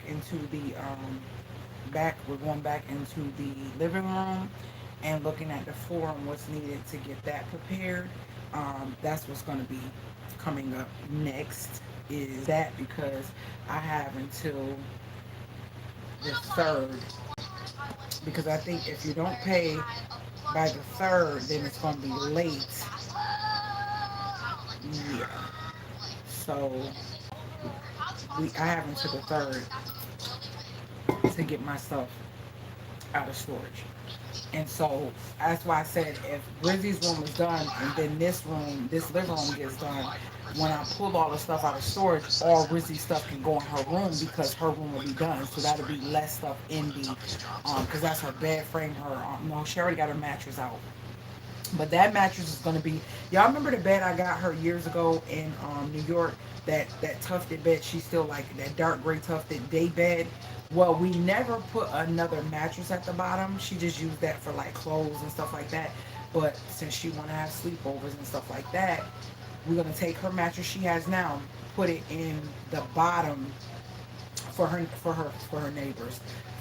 going back into the living room and looking at the floor and what's needed to get that prepared. That's what's going to be coming up next, is that, because I have until the 3rd, because I think if you don't pay by the 3rd, then it's going to be late. Yeah. So I have until the 3rd to get my stuff out of storage. And so that's why I said if Rizzy's room is done and then this living room gets done, when I pull all the stuff out of storage, all Rizzy's stuff can go in her room because her room will be done. So that'll be less stuff in the, because that's her bed frame, no, she already got her mattress out. But that mattress is going to be, y'all remember the bed I got her years ago in New York, that tufted bed? She still like that dark gray tufted day bed. Well, we never put another mattress at the bottom. She just used that for like clothes and stuff like that. But since she want to have sleepovers and stuff like that, we're going to take her mattress she has now, put it in the bottom for her neighbors,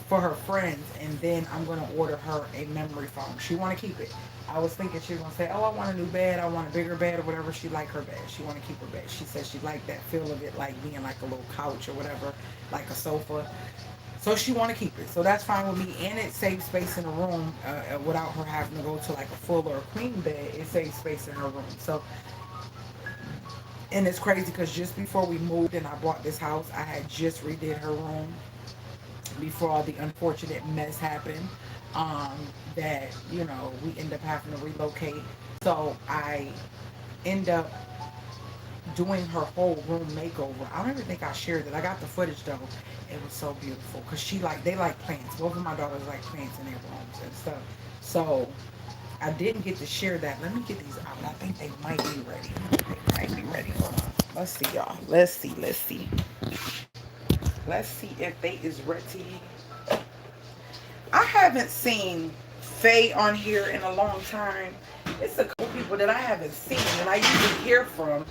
for her friends, and then I'm going to order her a memory foam. She want to keep it. I was thinking she was going to say, oh, I want a new bed, I want a bigger bed or whatever. She like her bed. She want to keep her bed. She said she liked that feel of it, like being like a little couch or whatever, like a sofa. So she want to keep it. So that's fine with me, and it saves space in the room without her having to go to like a full or a queen bed. It saves space in her room. So, and it's crazy because just before we moved and I bought this house, I had just redid her room before all the unfortunate mess happened, that, you know, we end up having to relocate. So I end up doing her whole room makeover. I don't even think I shared it. I got the footage though. It was so beautiful because they like plants. Both of my daughters like plants in their rooms and stuff. So I didn't get to share that. Let me get these out. I think they might be ready. They might be ready. Hold on. Let's see, y'all. Let's see. Let's see if they is ready. I haven't seen Faye on here in a long time. It's a couple people that I haven't seen and I usually hear from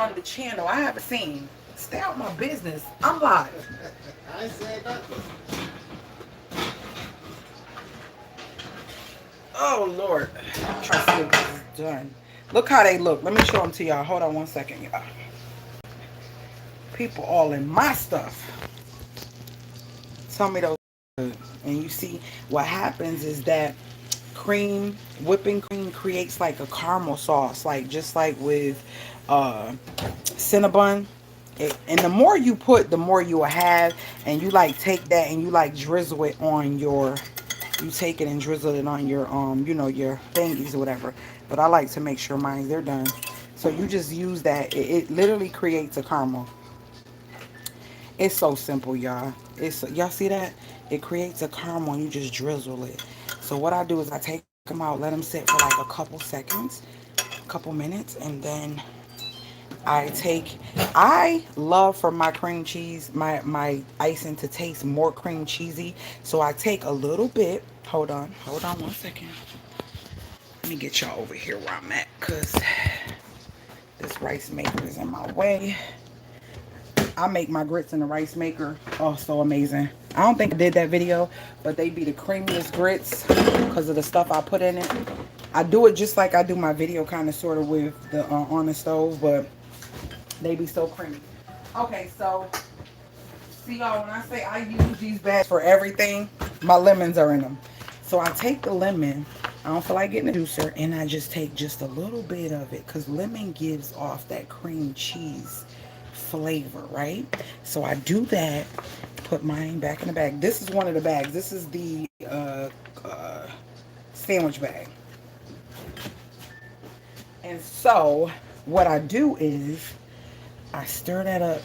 on the channel. I haven't seen. Stay out my business. I'm live. I said nothing. Oh, Lord. Try to see if this is done. Look how they look. Let me show them to y'all. Hold on one second, y'all. People all in my stuff. Tell me those good. And you see, what happens is that whipping cream creates like a caramel sauce, like just like with Cinnabon. And the more you put, the more you will have. And you like take that and you like drizzle it on your, you take it and drizzle it on your you know, your thingies or whatever. But I like to make sure mine, they're done. So you just use that. It literally creates a caramel. It's so simple, y'all. Y'all see that? It creates a caramel and you just drizzle it. So what I do is I take them out, let them sit for like a couple seconds, a couple minutes, and then I love for my cream cheese, my icing to taste more cream cheesy. So I take a little bit. Hold on one second. Let me get y'all over here where I'm at, because this rice maker is in my way. I make my grits in the rice maker. Oh, so amazing. I don't think I did that video, but they be the creamiest grits because of the stuff I put in it. I do it just like I do my video, kind of sort of with the on the stove, but they be so creamy. Okay, so see y'all, when I say I use these bags for everything, my lemons are in them. So I take the lemon, I don't feel like getting a juicer, and I just take just a little bit of it because lemon gives off that cream cheese flavor, right? So I do that, put mine back in the bag. This is one of the bags. This is the sandwich bag. And so what I do is I stir that up,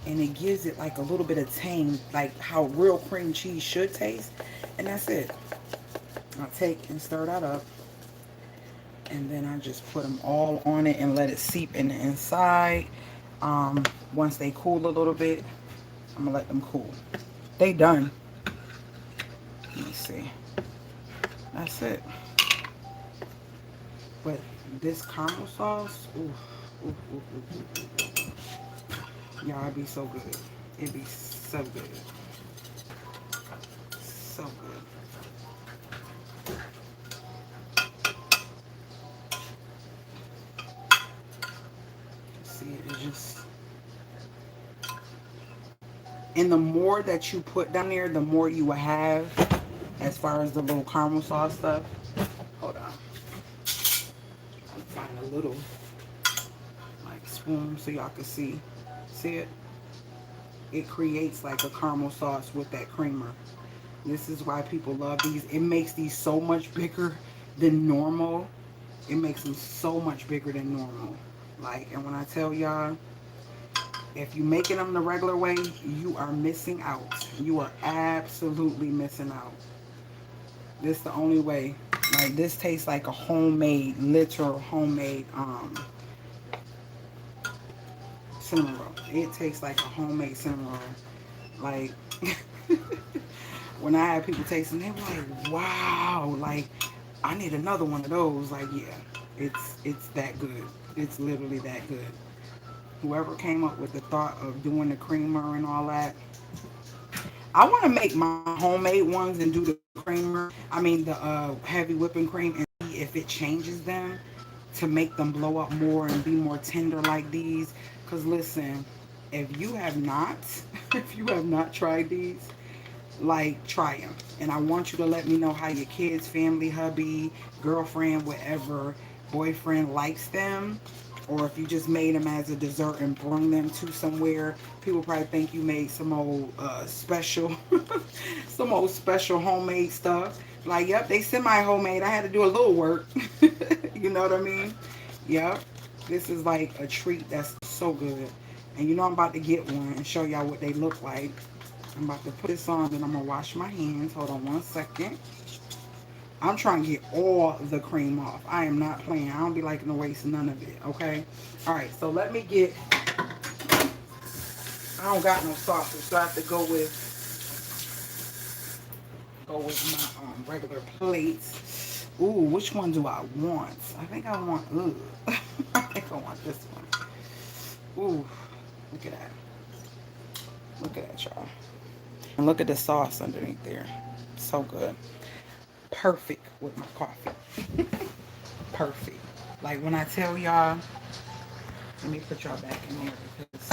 and it gives it like a little bit of tang, like how real cream cheese should taste. And that's it. I take and stir that up, and then I just put them all on it and let it seep in the inside. Once they cool a little bit, I'm gonna let them cool. They done. Let me see. That's it. But this caramel sauce, ooh, ooh, ooh, ooh, ooh, ooh. Y'all, it'd be so good. It'd be so good. So good. See, it just, and the more that you put down there, the more you will have as far as the little caramel sauce stuff. Hold on. I'm find a little like spoon so y'all can see. See it? It creates like a caramel sauce with that creamer. This is why people love these. It makes these so much bigger than normal. It makes them so much bigger than normal. Like, and when I tell y'all, if you're making them the regular way, you are missing out. You are absolutely missing out. This is the only way. Like, this tastes like a homemade, literal homemade cinnamon roll. It tastes like a homemade cinnamon roll. Like, when I had people tasting, they were like, wow, like, I need another one of those. Like, yeah, it's that good. It's literally that good. Whoever came up with the thought of doing the creamer and all that, I want to make my homemade ones and do the creamer. I mean, the heavy whipping cream, and see if it changes them to make them blow up more and be more tender like these. Because listen, if you have not, if you have not tried these, like, try them. And I want you to let me know how your kids, family, hubby, girlfriend, whatever, boyfriend likes them. Or if you just made them as a dessert and bring them to somewhere. People probably think you made some old special, some old special homemade stuff. Like, yep, they semi-homemade. I had to do a little work. You know what I mean? Yep. This is like a treat that's so good. And you know I'm about to get one and show y'all what they look like. I'm about to put this on, then I'm going to wash my hands. Hold on one second. I'm trying to get all the cream off. I am not playing. I don't be liking to waste none of it, okay? All right, so let me get, I don't got no sauces, so I have to go with my regular plates. Ooh, which one do I want? I think I want, I think I want this one. Ooh, look at that. Look at that, y'all. And look at the sauce underneath there. So good. Perfect with my coffee. Perfect. Like when I tell y'all, let me put y'all back in there because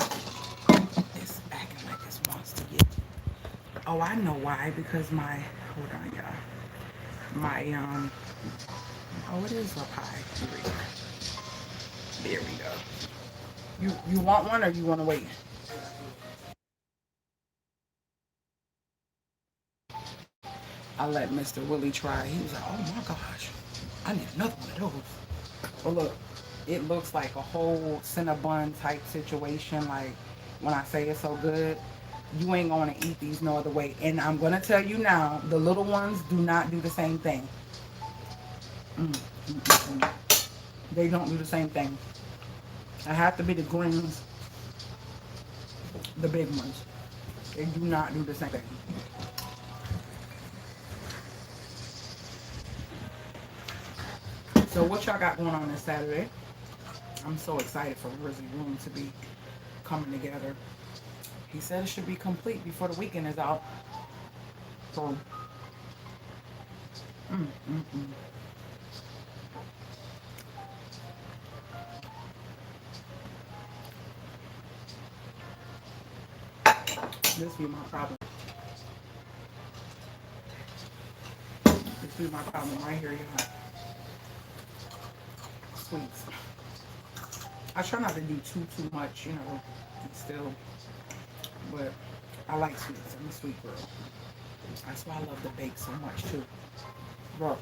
it's acting like it wants to get. Oh, I know why. Because my, hold on, y'all. My, oh, it is up high. Here we go. There we go. You want one or you want to wait? I let Mr. Willie try. He was like, oh my gosh, I need another one of those. But look, it looks like a whole Cinnabon type situation. Like when I say it's so good, you ain't going to eat these no other way. And I'm going to tell you now, the little ones do not do the same thing. Mm. They don't do the same thing. I have to be the greens, the big ones. They do not do the same thing. So what y'all got going on this Saturday? I'm so excited for Rizzy Room to be coming together. He said it should be complete before the weekend is out. So, mm, mm, mm. This be my problem. This be my problem right here, y'all. Sweets. I try not to do too much, you know, still, but I like sweets. I'm a sweet girl. That's why I love to bake so much too. Bro,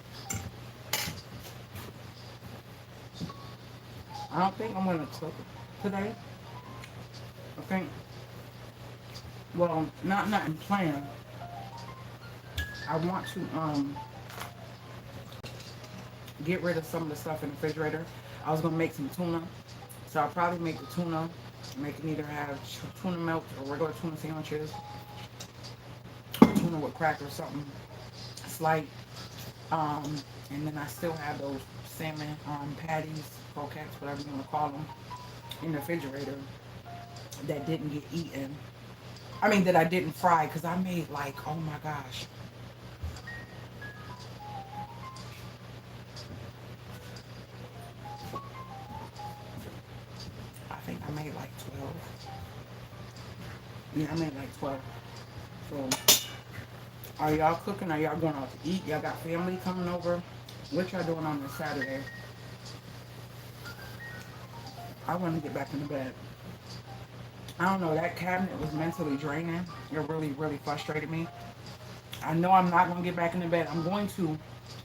I don't think I'm gonna cook today. I think, well, not nothing planned. I want to get rid of some of the stuff in the refrigerator. I was gonna make some tuna, so I'll probably make the tuna. Make it either have tuna melt or regular tuna sandwiches, tuna with crackers, something slight. And then I still have those salmon patties, croquettes, whatever you want to call them, in the refrigerator that didn't get eaten. I mean, that I didn't fry because I made like, oh my gosh. I think I made like 12. Yeah, I made like 12. So, are y'all cooking? Are y'all going out to eat? Y'all got family coming over? What y'all doing on this Saturday? I want to get back in the bed. I don't know, that cabinet was mentally draining. It really frustrated me. I know I'm not going to get back in the bed. I'm going to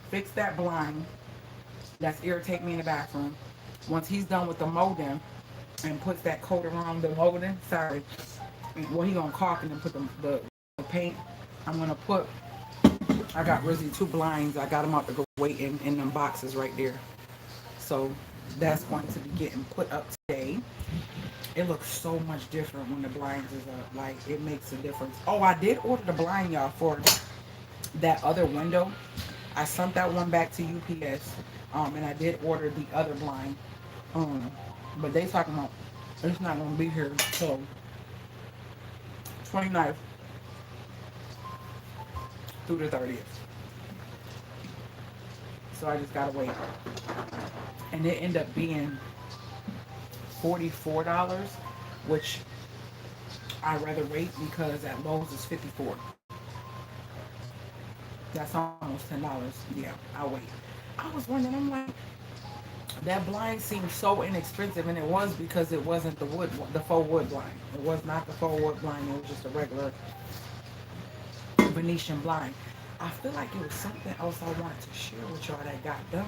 fix that blind that's irritating me in the bathroom. Once he's done with the molding and puts that coat around the molding, sorry, well, he going to caulk and then put the paint. I'm going to put, I got Rizzy 2 blinds. I got them out to go wait in them boxes right there. So that's going to be getting put up today. It looks so much different when the blinds is up. Like, it makes a difference. Oh, I did order the blind, y'all, for that other window. I sent that one back to UPS. And I did order the other blind. But they talking about it's not gonna be here till 29th through the 30th. So I just gotta wait. And it ended up being $44, which I'd rather wait because at Lowe's is $54. That's almost $10. Yeah, I'll wait. I was wondering, I'm like, that blind seemed so inexpensive, and it was because it wasn't the faux wood blind. It was not the faux wood blind. It was just a regular Venetian blind. I feel like it was something else I wanted to share with y'all that got done.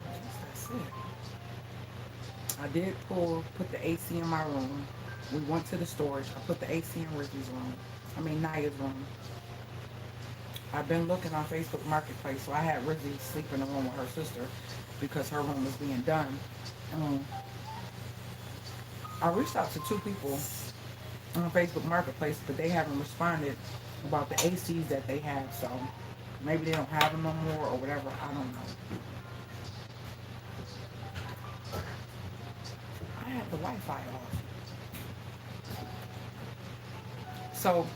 I guess that's it. I did put the AC in my room. We went to the storage. I put the AC in Ricky's room. Naya's room. I've been looking on Facebook Marketplace, so I had Rizzy sleep in the room with her sister because her room was being done. I reached out to 2 people on Facebook Marketplace, but they haven't responded about the ACs that they have, so maybe they don't have them no more or whatever. I don't know. had the Wi-Fi off? So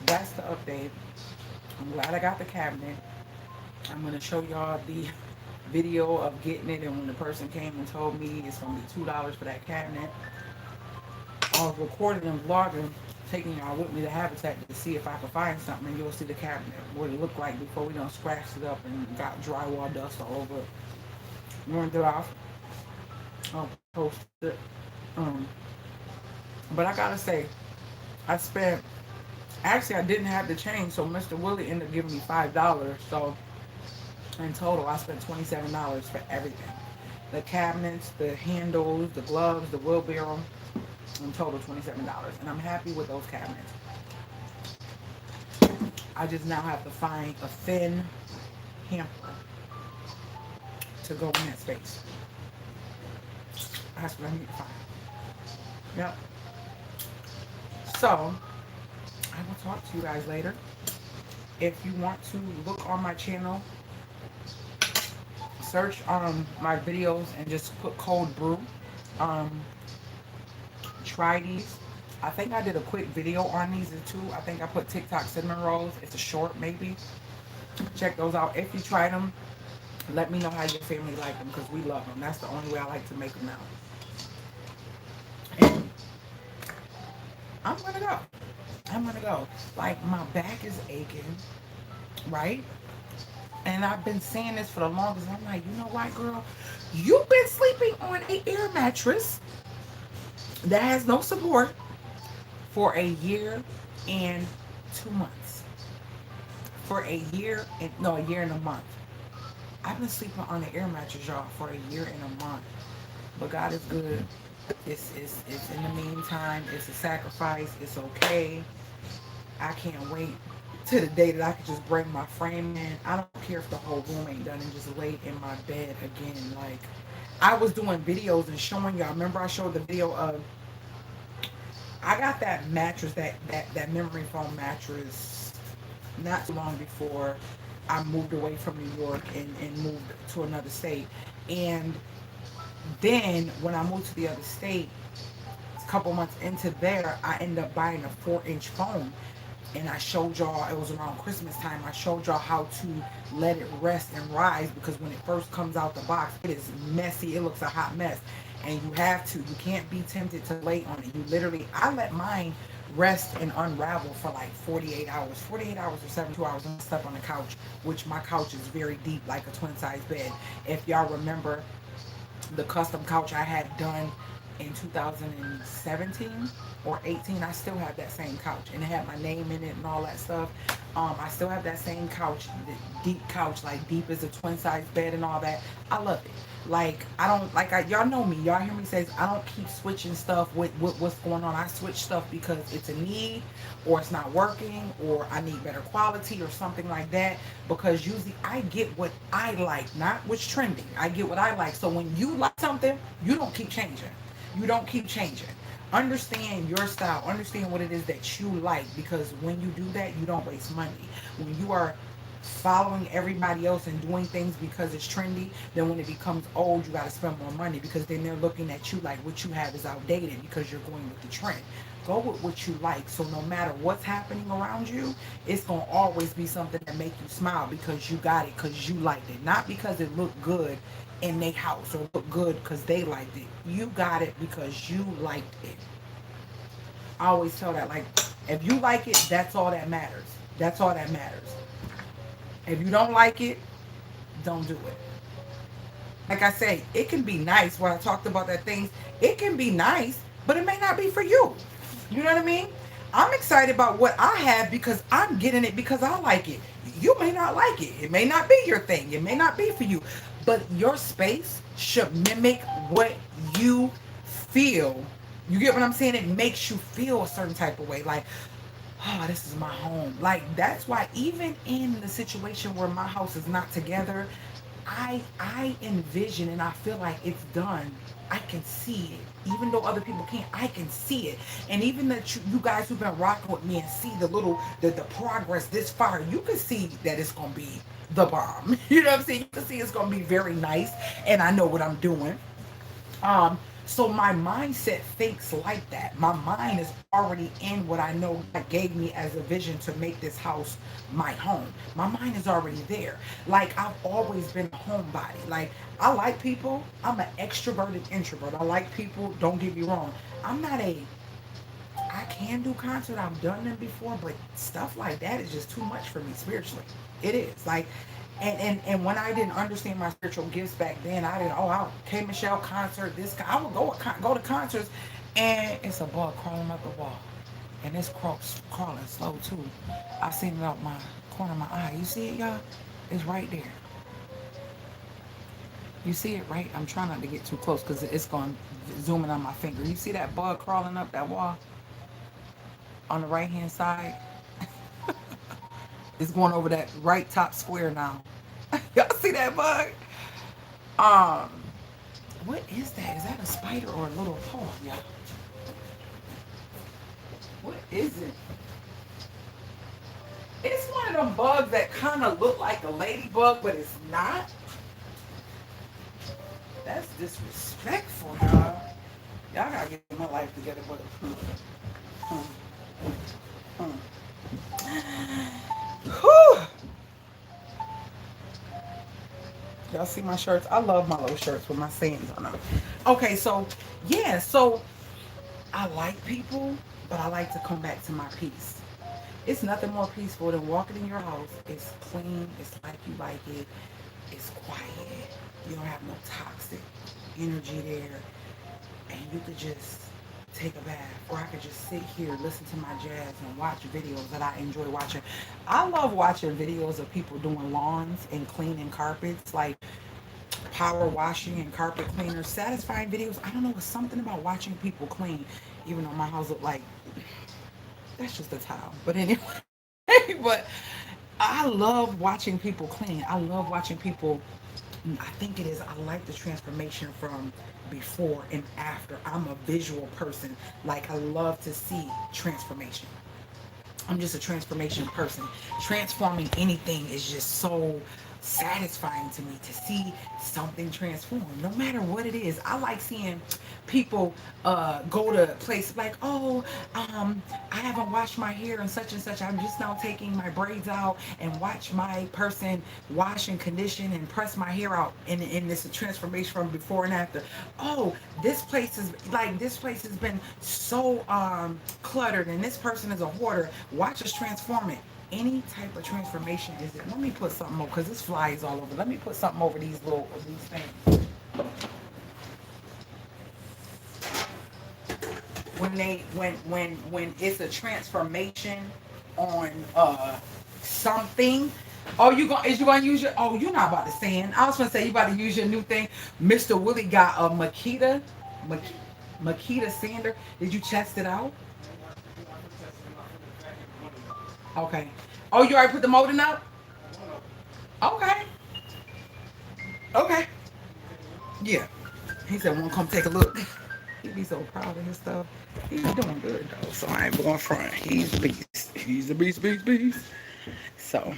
that's the update. I'm glad I got the cabinet. I'm gonna show y'all the video of getting it, and when the person came and told me it's gonna be $2 for that cabinet. I was recording and vlogging, taking y'all with me to Habitat to see if I could find something, and you'll see the cabinet, what it looked like before we done scratched it up and got drywall dust all over it. Ruined it off. I'll post it. Um, but I gotta say, I spent, actually I didn't have the change, so Mr. Willie ended up giving me $5. So in total, I spent $27 for everything. The cabinets, the handles, the gloves, the wheelbarrow. In total, $27. And I'm happy with those cabinets. I just now have to find a thin hamper to go in that space. That's what I need to find. Yep. So, I will talk to you guys later. If you want to look on my channel, search my videos and just put code brew. Try these. I think I did a quick video on these too. I think I put TikTok cinnamon rolls. It's a short maybe. Check those out. If you try them, let me know how your family like them, because we love them. That's the only way I like to make them now. And I'm gonna go. I'm gonna go. Like, my back is aching, right? And I've been saying this for the longest. I'm like, you know what, girl? You've been sleeping on an air mattress that has no support for a year and 2 months. For a year and no, a year and a month. I've been sleeping on the air mattress, y'all, for a year and a month. But God is good. It's in the meantime. It's a sacrifice. It's okay. I can't wait to the day that I can just bring my frame in. I don't care if the whole room ain't done and just lay in my bed again. Like, I was doing videos and showing y'all. Remember I showed the video of, I got that mattress, that memory foam mattress not too long before I moved away from New York and moved to another state. And then when I moved to the other state, a couple months into there, I ended up buying a 4-inch foam. And I showed y'all, it was around Christmas time, I showed y'all how to let it rest and rise, because when it first comes out the box, it is messy. It looks a hot mess. And you have to, you can't be tempted to lay on it. You literally, I let mine rest and unravel for like 48 hours. 48 hours or 72 hours. I slept on the couch, which my couch is very deep, like a twin size bed. If y'all remember the custom couch I had done in 2017 or 18, I still have that same couch, and it had my name in it and all that stuff. I still have that same couch, the deep couch, like deep as a twin size bed and all that. I love it. Like, I don't, like, y'all know me, y'all hear me say, I don't keep switching stuff with what's going on. I switch stuff because it's a need, or it's not working, or I need better quality or something like that, because usually I get what I like, not what's trending. I get what I like. So when you like something, you don't keep changing. You don't keep changing. Understand your style. Understand what it is that you like, because when you do that, you don't waste money. When you are following everybody else and doing things because it's trendy, then when it becomes old, you got to spend more money, because then they're looking at you like what you have is outdated because you're going with the trend. Go with what you like. So no matter what's happening around you, it's going to always be something that make you smile, because you got it, because you liked it, not because it looked good in their house or look good because they liked it. You got it because you liked it. I always tell that, like, if you like it, that's all that matters. That's all that matters. If you don't like it, don't do it. Like I say, it can be nice. When I talked about that things, it can be nice, but it may not be for you. You know what I mean? I'm excited about what I have because I'm getting it because I like it. You may not like it. It may not be your thing. It may not be for you. But your space should mimic what you feel. You get what I'm saying? It makes you feel a certain type of way. Like, oh, this is my home. Like, that's why even in the situation where my house is not together, I envision and I feel like it's done. I can see it. Even though other people can't, I can see it. And even that you guys who've been rocking with me and see the progress this far, you can see that it's going to be the bomb. You know what I'm saying? You can see it's going to be very nice. And I know what I'm doing. So my mindset thinks like that. My mind is already in what I know God gave me as a vision to make this house my home. My mind is already there. Like I've always been a homebody. Like I like people. I'm an extroverted introvert. I like people. Don't get me wrong. I'm not a I can do concert. I've done them before, but stuff like that is just too much for me spiritually. It is like, and when I didn't understand my spiritual gifts back then, I didn't. Oh, I K Michelle concert. This I would go to concerts, and it's a bug crawling up the wall, and it's crawling slow too. I seen it out my corner of my eye. You see it, y'all? It's right there. You see it, right? I'm trying not to get too close because it's going zooming on my finger. You see that bug crawling up that wall? On the right hand side. It's going over that right top square now. Y'all see that bug? Um, what is that? Is that a spider or a little paw, y'all? What is it? It's one of them bugs that kind of look like a ladybug, but it's not. That's disrespectful, y'all. Y'all gotta get my life together, but Whew. Y'all see my shirts? I love my little shirts with my sayings on them. Okay, so yeah, so I like people, but I like to come back to my peace. It's nothing more peaceful than walking in your house. It's clean. It's like you like it. It's quiet. You don't have no toxic energy there. And you could just take a bath. Or I could just sit here, listen to my jazz, and watch videos that I enjoy watching. I love watching videos of people doing lawns and cleaning carpets, like power washing and carpet cleaners. Satisfying videos. I don't know, it's something about watching people clean. Even though my house look like, that's just a tile. But anyway, but I love watching people clean. I love watching people. I think it is. I like the transformation from before and after. I'm a visual person. Like I love to see transformation. I'm just a transformation person. Transforming anything is just so satisfying to me to see something transform, no matter what it is. I like seeing people go to places like, oh, I haven't washed my hair and such. I'm just now taking my braids out and watch my person wash and condition and press my hair out. And it's a transformation from before and after. Oh, this place has been so cluttered and this person is a hoarder. Watch us transform it. Any type of transformation is it. Let me put something over because this flies all over. Let me put something over these things. When it's a transformation on something. Oh, is you gonna use your? Oh, you're not about to sand. I was gonna say you about to use your new thing. Mr. Willie got a Makita sander. Did you test it out? Okay. Oh, you already put the molding up? Okay. Okay. Yeah. He said, "Wanna come take a look?" He'd be so proud of his stuff. He's doing good though, so I ain't going front. He's a beast. He's a beast. So,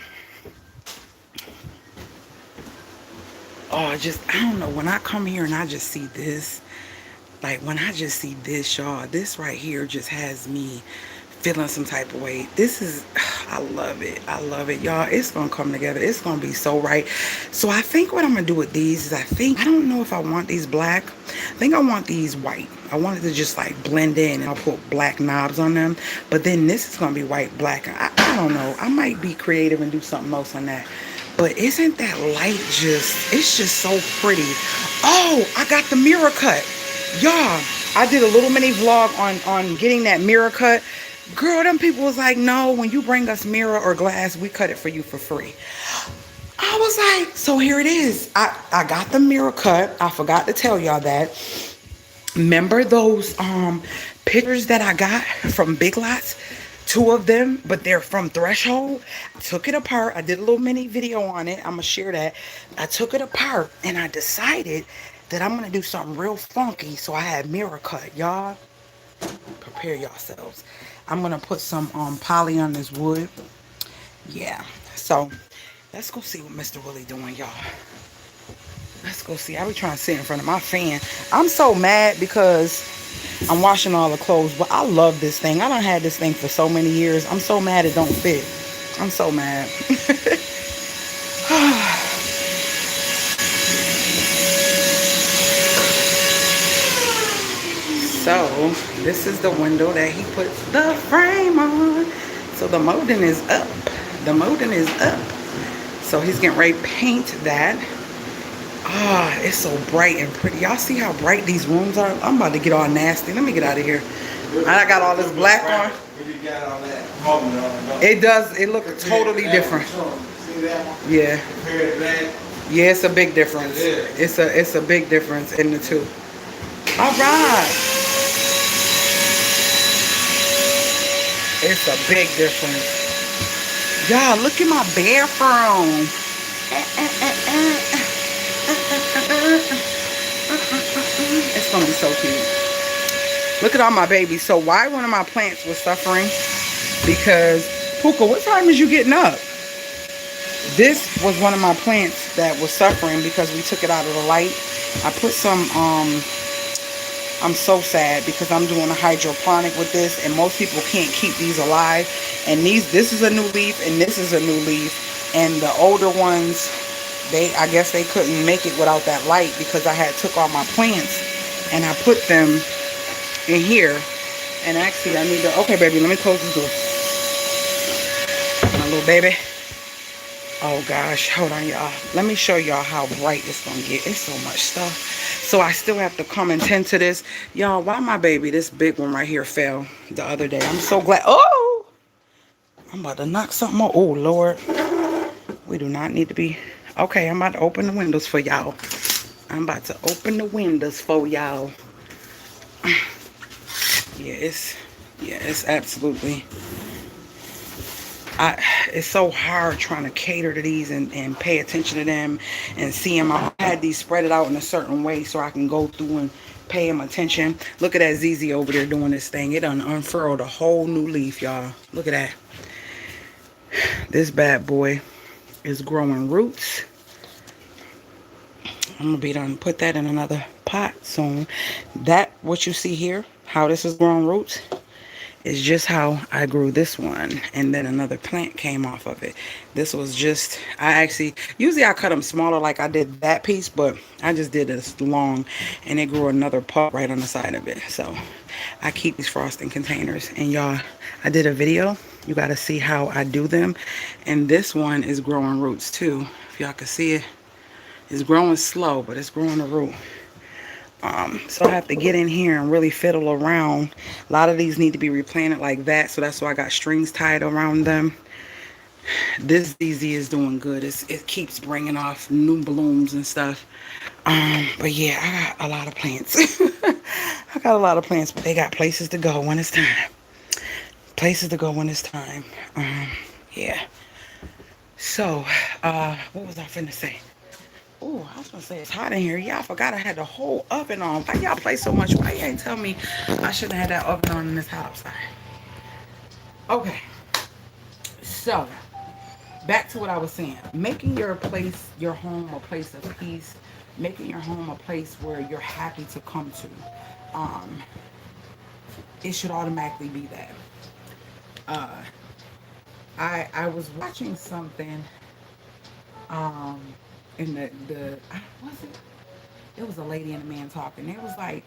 I don't know. When I come here and I just see this, like when I just see this, y'all, this right here just has me feeling some type of way. This is, I love it. I love it, y'all. It's gonna come together. It's gonna be so right. So I think what I'm gonna do with these is I don't know if I want these black. I think I want these white. I want it to just like blend in and I'll put black knobs on them. But then this is gonna be white, black. I don't know. I might be creative and do something else on that. But isn't that light it's just so pretty. Oh, I got the mirror cut. Y'all, I did a little mini vlog on getting that mirror cut. Girl, them people was like, no, when you bring us mirror or glass, we cut it for you for free. I was like, so here it is. I got the mirror cut. I forgot to tell y'all that. Remember those pictures that I got from Big Lots? 2 of them, but they're from Threshold. I took it apart. I did a little mini video on it. I'm gonna share that. I took it apart and I decided that I'm gonna do something real funky. So I had mirror cut. Y'all, prepare yourselves. I'm gonna put some poly on this wood. Yeah. So let's go see what Mr. Willie doing, y'all. Let's go see. I be trying to sit in front of my fan. I'm so mad because I'm washing all the clothes, but I love this thing. I done had this thing for so many years. I'm so mad it don't fit. I'm so mad. So this is the window that he put the frame on. So the molding is up. The molding is up. So he's getting ready to paint that. Ah, it's so bright and pretty. Y'all see how bright these rooms are? I'm about to get all nasty. Let me get out of here. And I got all this black on. It does. It looks totally different. Yeah. Yeah, it's a big difference. It's a big difference in the two. All right. It's a big difference. Y'all, look at my bathroom. It's gonna be so cute. Look at all my babies. So why one of my plants was suffering? Because Puka, what time is you getting up? This was one of my plants that was suffering because we took it out of the light. I put some I'm so sad because I'm doing a hydroponic with this, and most people can't keep these alive. And this is a new leaf, and this is a new leaf. And the older ones, I guess they couldn't make it without that light because I had took all my plants and I put them in here. And actually, I need to. Okay, baby, let me close the door. My little baby. Oh gosh, hold on, y'all. Let me show y'all how bright it's gonna get. It's so much stuff. So I still have to come and tend to this. Y'all, why my baby, this big one right here, fell the other day. I'm so glad. Oh! I'm about to knock something off. Oh, Lord. We do not need to be. Okay, I'm about to open the windows for y'all. I'm about to open the windows for y'all. Yeah, it's absolutely. It's so hard trying to cater to these and pay attention to them and see them. I had these spread it out in a certain way so I can go through and pay them attention. Look at that ZZ over there doing this thing. It done unfurled a whole new leaf, y'all. Look at that. This bad boy is growing roots. I'm gonna be done put that in another pot soon. That what you see here, how this is growing roots, is just how I grew this one, and then another plant came off of it. This was just, usually I cut them smaller like I did that piece, but I just did this long, and it grew another pot right on the side of it. So I keep these frosting containers, and y'all, I did a video. You got to see how I do them, and this one is growing roots too. If y'all can see it, it's growing slow, but it's growing a root. So I have to get in here and really fiddle around. A lot of these need to be replanted like that, so that's why I got strings tied around them. This ZZ is doing good. It keeps bringing off new blooms and stuff. But yeah, I got a lot of plants. I got a lot of plants, but they got places to go when it's time. Places to go when it's time. Yeah. So, what was I finna say? Oh, I was gonna say it's hot in here. Yeah, I forgot I had the whole oven on. Why y'all play so much? Why you ain't tell me I shouldn't have had that oven on in this house? Okay. So, back to what I was saying. Making your place, your home, a place of peace. Making your home a place where you're happy to come to. It should automatically be that. I was watching something. In was it? It was a lady and a man talking. It was like,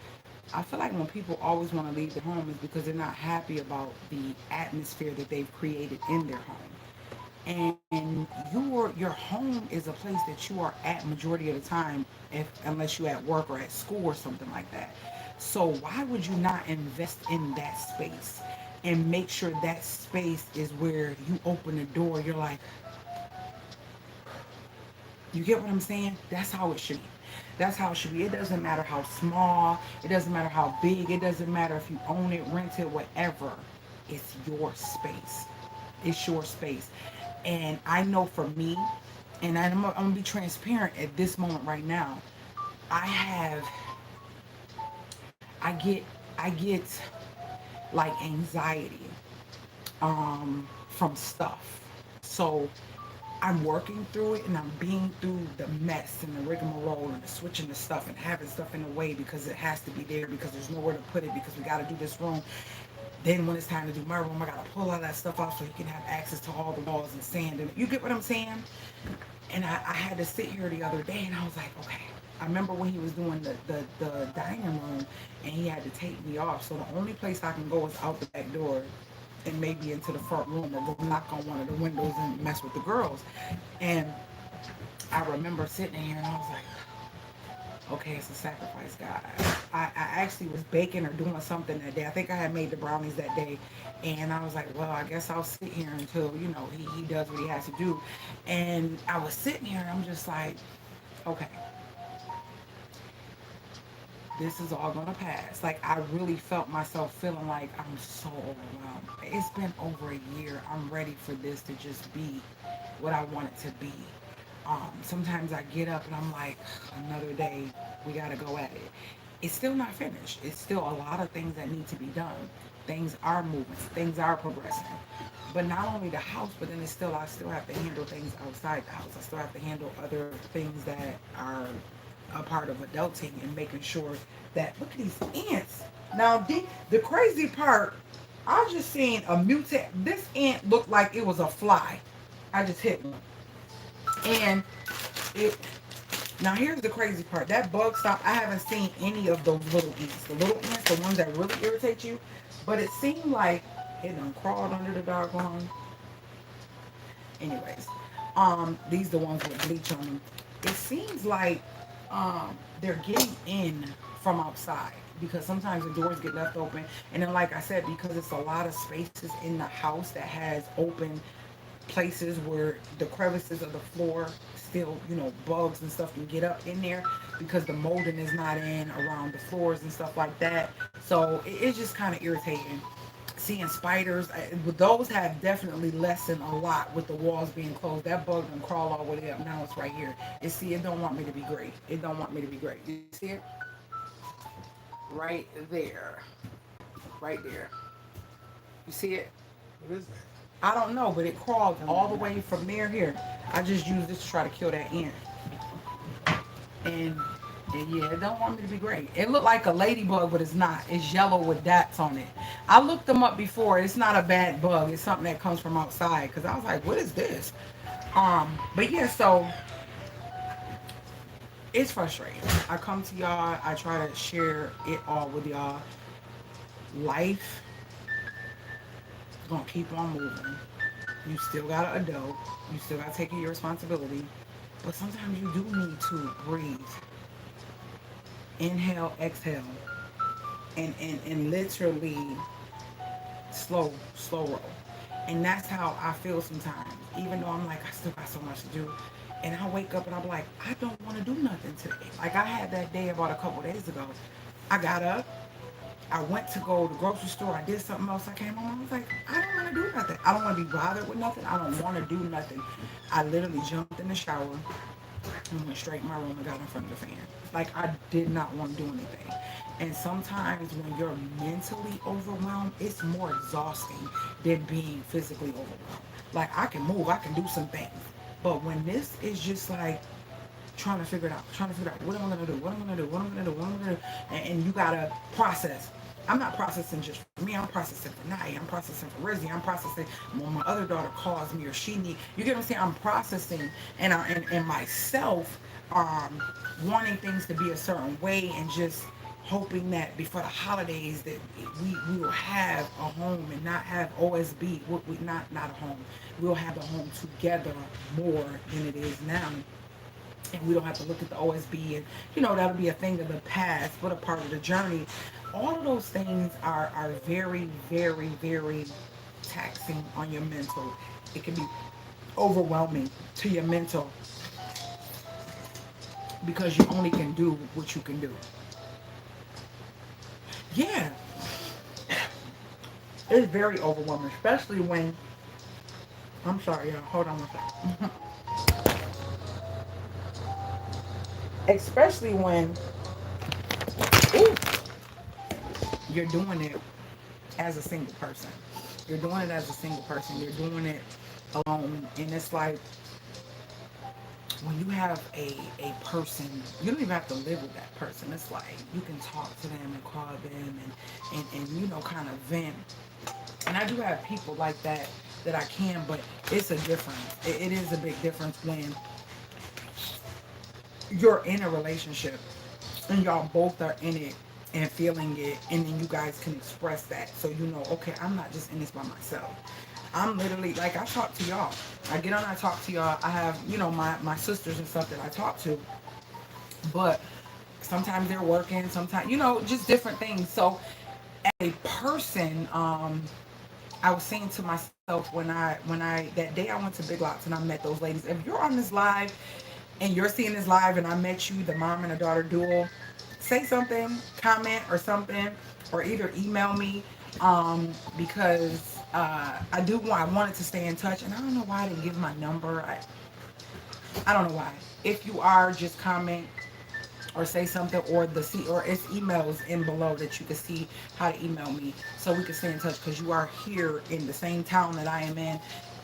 I feel like when people always want to leave their home is because they're not happy about the atmosphere that they've created in their home. And your home is a place that you are at majority of the time, unless you're at work or at school or something like that. So why would you not invest in that space and make sure that space is where you open the door? You're like, you get what I'm saying? That's how it should be. That's how it should be. It doesn't matter how small, it doesn't matter how big, it doesn't matter if you own it, rent it, whatever. It's your space. It's your space. And I know for me, and I'm gonna be transparent at this moment right now, I get like anxiety from stuff. So I'm working through it and I'm being through the mess and the rigmarole and the switching the stuff and having stuff in the way because it has to be there because there's nowhere to put it because we got to do this room. Then when it's time to do my room, I got to pull all that stuff off so he can have access to all the walls and sand. And you get what I'm saying? And I had to sit here the other day and I was like, okay. I remember when he was doing the dining room and he had to take me off. So the only place I can go is out the back door and maybe into the front room or go knock on one of the windows and mess with the girls. And I remember sitting here and I was like, okay, it's a sacrifice, God. I actually was baking or doing something that day. I think I had made the brownies that day. And I was like, well, I guess I'll sit here until, you know, he does what he has to do. And I was sitting here and I'm just like, okay, this is all gonna pass. Like I really felt myself feeling like I'm so overwhelmed. It's been over a year. I'm ready for this to just be what I want it to be. Sometimes I get up and I'm like, another day, we gotta go at it. It's still not finished. It's still a lot of things that need to be done. Things are moving, things are progressing. But not only the house, but then it's still, I still have to handle things outside the house. I still have to handle other things that are a part of adulting and making sure that, look at these ants. Now, the crazy part, I just seen a mutant, this ant looked like it was a fly. I just hit one. And it, now here's the crazy part. That bug stop, I haven't seen any of those little ants. The little ants, the ones that really irritate you. But it seemed like it done crawled under the doggone. Anyways, these the ones with bleach on them. It seems like they're getting in from outside because sometimes the doors get left open. And then like I said, because it's a lot of spaces in the house that has open places where the crevices of the floor still, you know, bugs and stuff can get up in there because the molding is not in around the floors and stuff like that. So it's just kind of irritating. Seeing spiders, those have definitely lessened a lot with the walls being closed. That bug can crawl all the way up. Now it's right here. It don't want me to be great. It don't want me to be great. You see it? Right there. Right there. You see it? What is that? I don't know, but it crawled all the way from there here. I just used this to try to kill that ant. And yeah, it don't want me to be great. It looked like a ladybug, but it's not. It's yellow with dots on it. I looked them up before. It's not a bad bug. It's something that comes from outside. Because I was like, what is this? But yeah, so it's frustrating. I come to y'all. I try to share it all with y'all. Life gonna keep on moving. You still gotta adult. You still gotta take your responsibility. But sometimes you do need to breathe. Inhale, exhale. And literally slow roll. And that's how I feel sometimes. Even though I'm like, I still got so much to do. And I wake up and I'm like, I don't want to do nothing today. Like I had that day about a couple days ago. I got up. I went to go to the grocery store. I did something else. I came home. I was like, I don't want to do nothing. I don't want to be bothered with nothing. I don't want to do nothing. I literally jumped in the shower and went straight in my room and got in front of the fan. Like I did not want to do anything. And sometimes when you're mentally overwhelmed, it's more exhausting than being physically overwhelmed. Like I can move, I can do some things. But when this is just like trying to figure it out, what am I gonna do, what am I gonna do, what am I gonna do, what am I gonna do, and you gotta process. I'm not processing just for me. I'm processing for Naya. I'm processing for Rizzy. I'm processing when my other daughter calls me or she need. You get what I'm saying? I'm processing and myself wanting things to be a certain way and just hoping that before the holidays that we will have a home and not have OSB. Not a home. We'll have the home together more than it is now. And we don't have to look at the OSB and that'll be a thing of the past but a part of the journey. All of those things are very, very, very taxing on your mental. It can be overwhelming to your mental because you only can do what you can do. Yeah, it's very overwhelming, especially when, I'm sorry y'all, hold on one second. Especially when, ooh, you're doing it as a single person. You're doing it as a single person. You're doing it alone. And it's like, when you have a person, you don't even have to live with that person. It's like you can talk to them and call them and you know, kind of vent. And I do have people like that I can, but it's a difference. It is a big difference when you're in a relationship and y'all both are in it and feeling it, and then you guys can express that, so you know, okay, I'm not just in this by myself. I'm literally like, I talk to y'all. I get on, I talk to y'all. I have, you know, my sisters and stuff that I talk to, but sometimes they're working, sometimes, you know, just different things. So as a person, I was saying to myself when I that day I went to Big Lots and I met those ladies. If you're on this live and you're seeing this live and I met you, the mom and the daughter duo, say something, comment or something, or either email me, because I wanted to stay in touch, and I don't know why I didn't give my number. I don't know why. If you are, just comment or say something, or or it's emails in below that you can see how to email me so we can stay in touch, because you are here in the same town that I am in.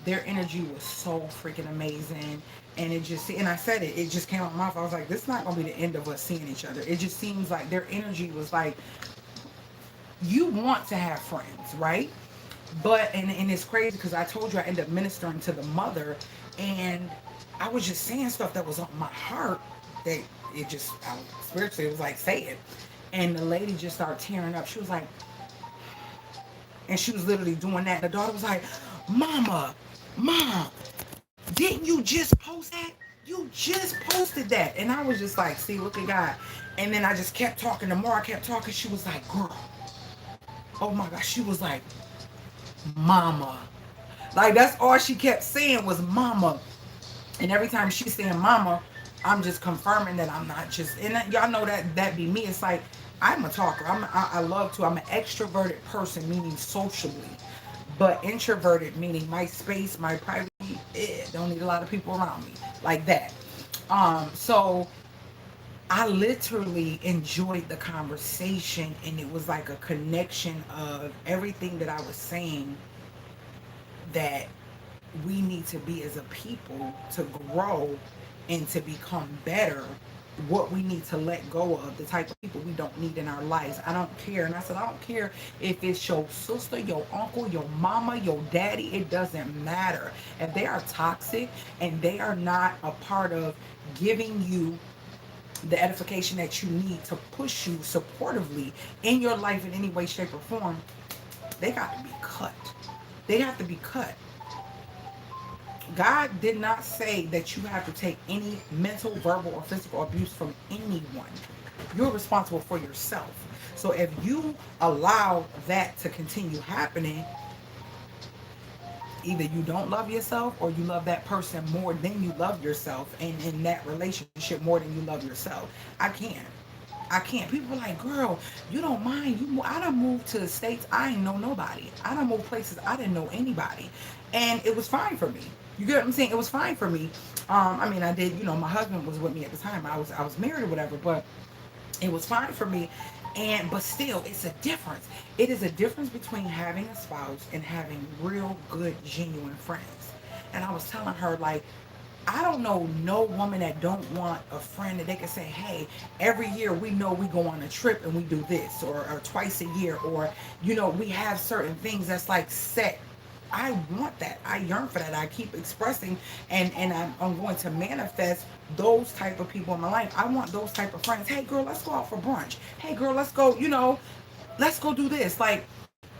Their energy was so freaking amazing, and and I said it just came out my mouth. I was like, this is not gonna be the end of us seeing each other. It just seems like their energy was like, you want to have friends, right? But and it's crazy because I told you I ended up ministering to the mother, and I was just saying stuff that was on my heart, that it just spiritually, it was like, say it. And the lady just started tearing up. She was like, and she was literally doing that. The daughter was like, Mama, Mom, didn't you just post that? You just posted that. And I was just like, see, look at God. And then I just kept talking. The more I kept talking, she was like, girl, oh my gosh. She was like, Mama. Like, that's all she kept saying was Mama. And every time she's saying Mama, I'm just confirming that I'm not just, and y'all know that be me. It's like, I'm a talker. I love to. I'm an extroverted person, meaning socially, but introverted, meaning my space, my privacy. Don't need a lot of people around me like that. So I literally enjoyed the conversation, and it was like a connection of everything that I was saying, that we need to be as a people to grow and to become better, what we need to let go of, the type of people we don't need in our lives. I don't care. And I said, I don't care if it's your sister, your uncle, your mama, your daddy. It doesn't matter. If they are toxic and they are not a part of giving you the edification that you need to push you supportively in your life in any way, shape, or form, they got to be cut. They have to be cut. God did not say that you have to take any mental, verbal, or physical abuse from anyone. You're responsible for yourself. So if you allow that to continue happening, either you don't love yourself or you love that person more than you love yourself, and in that relationship more than you love yourself. I can't. People are like, girl, you don't mind. I done moved to the States. I ain't know nobody. I done moved places. I didn't know anybody. And it was fine for me. You get what I'm saying? It was fine for me. I mean, I did, you know, my husband was with me at the time. I was married or whatever, but it was fine for me. But still, it's a difference. It is a difference between having a spouse and having real good, genuine friends. And I was telling her, like, I don't know no woman that don't want a friend that they can say, hey, every year we know we go on a trip and we do this, or twice a year, or, you know, we have certain things that's like set. I want that. I yearn for that. I keep expressing, and I'm going to manifest those type of people in my life. I want those type of friends. Hey, girl, let's go out for brunch. Hey, girl, let's go, you know, let's go do this. Like,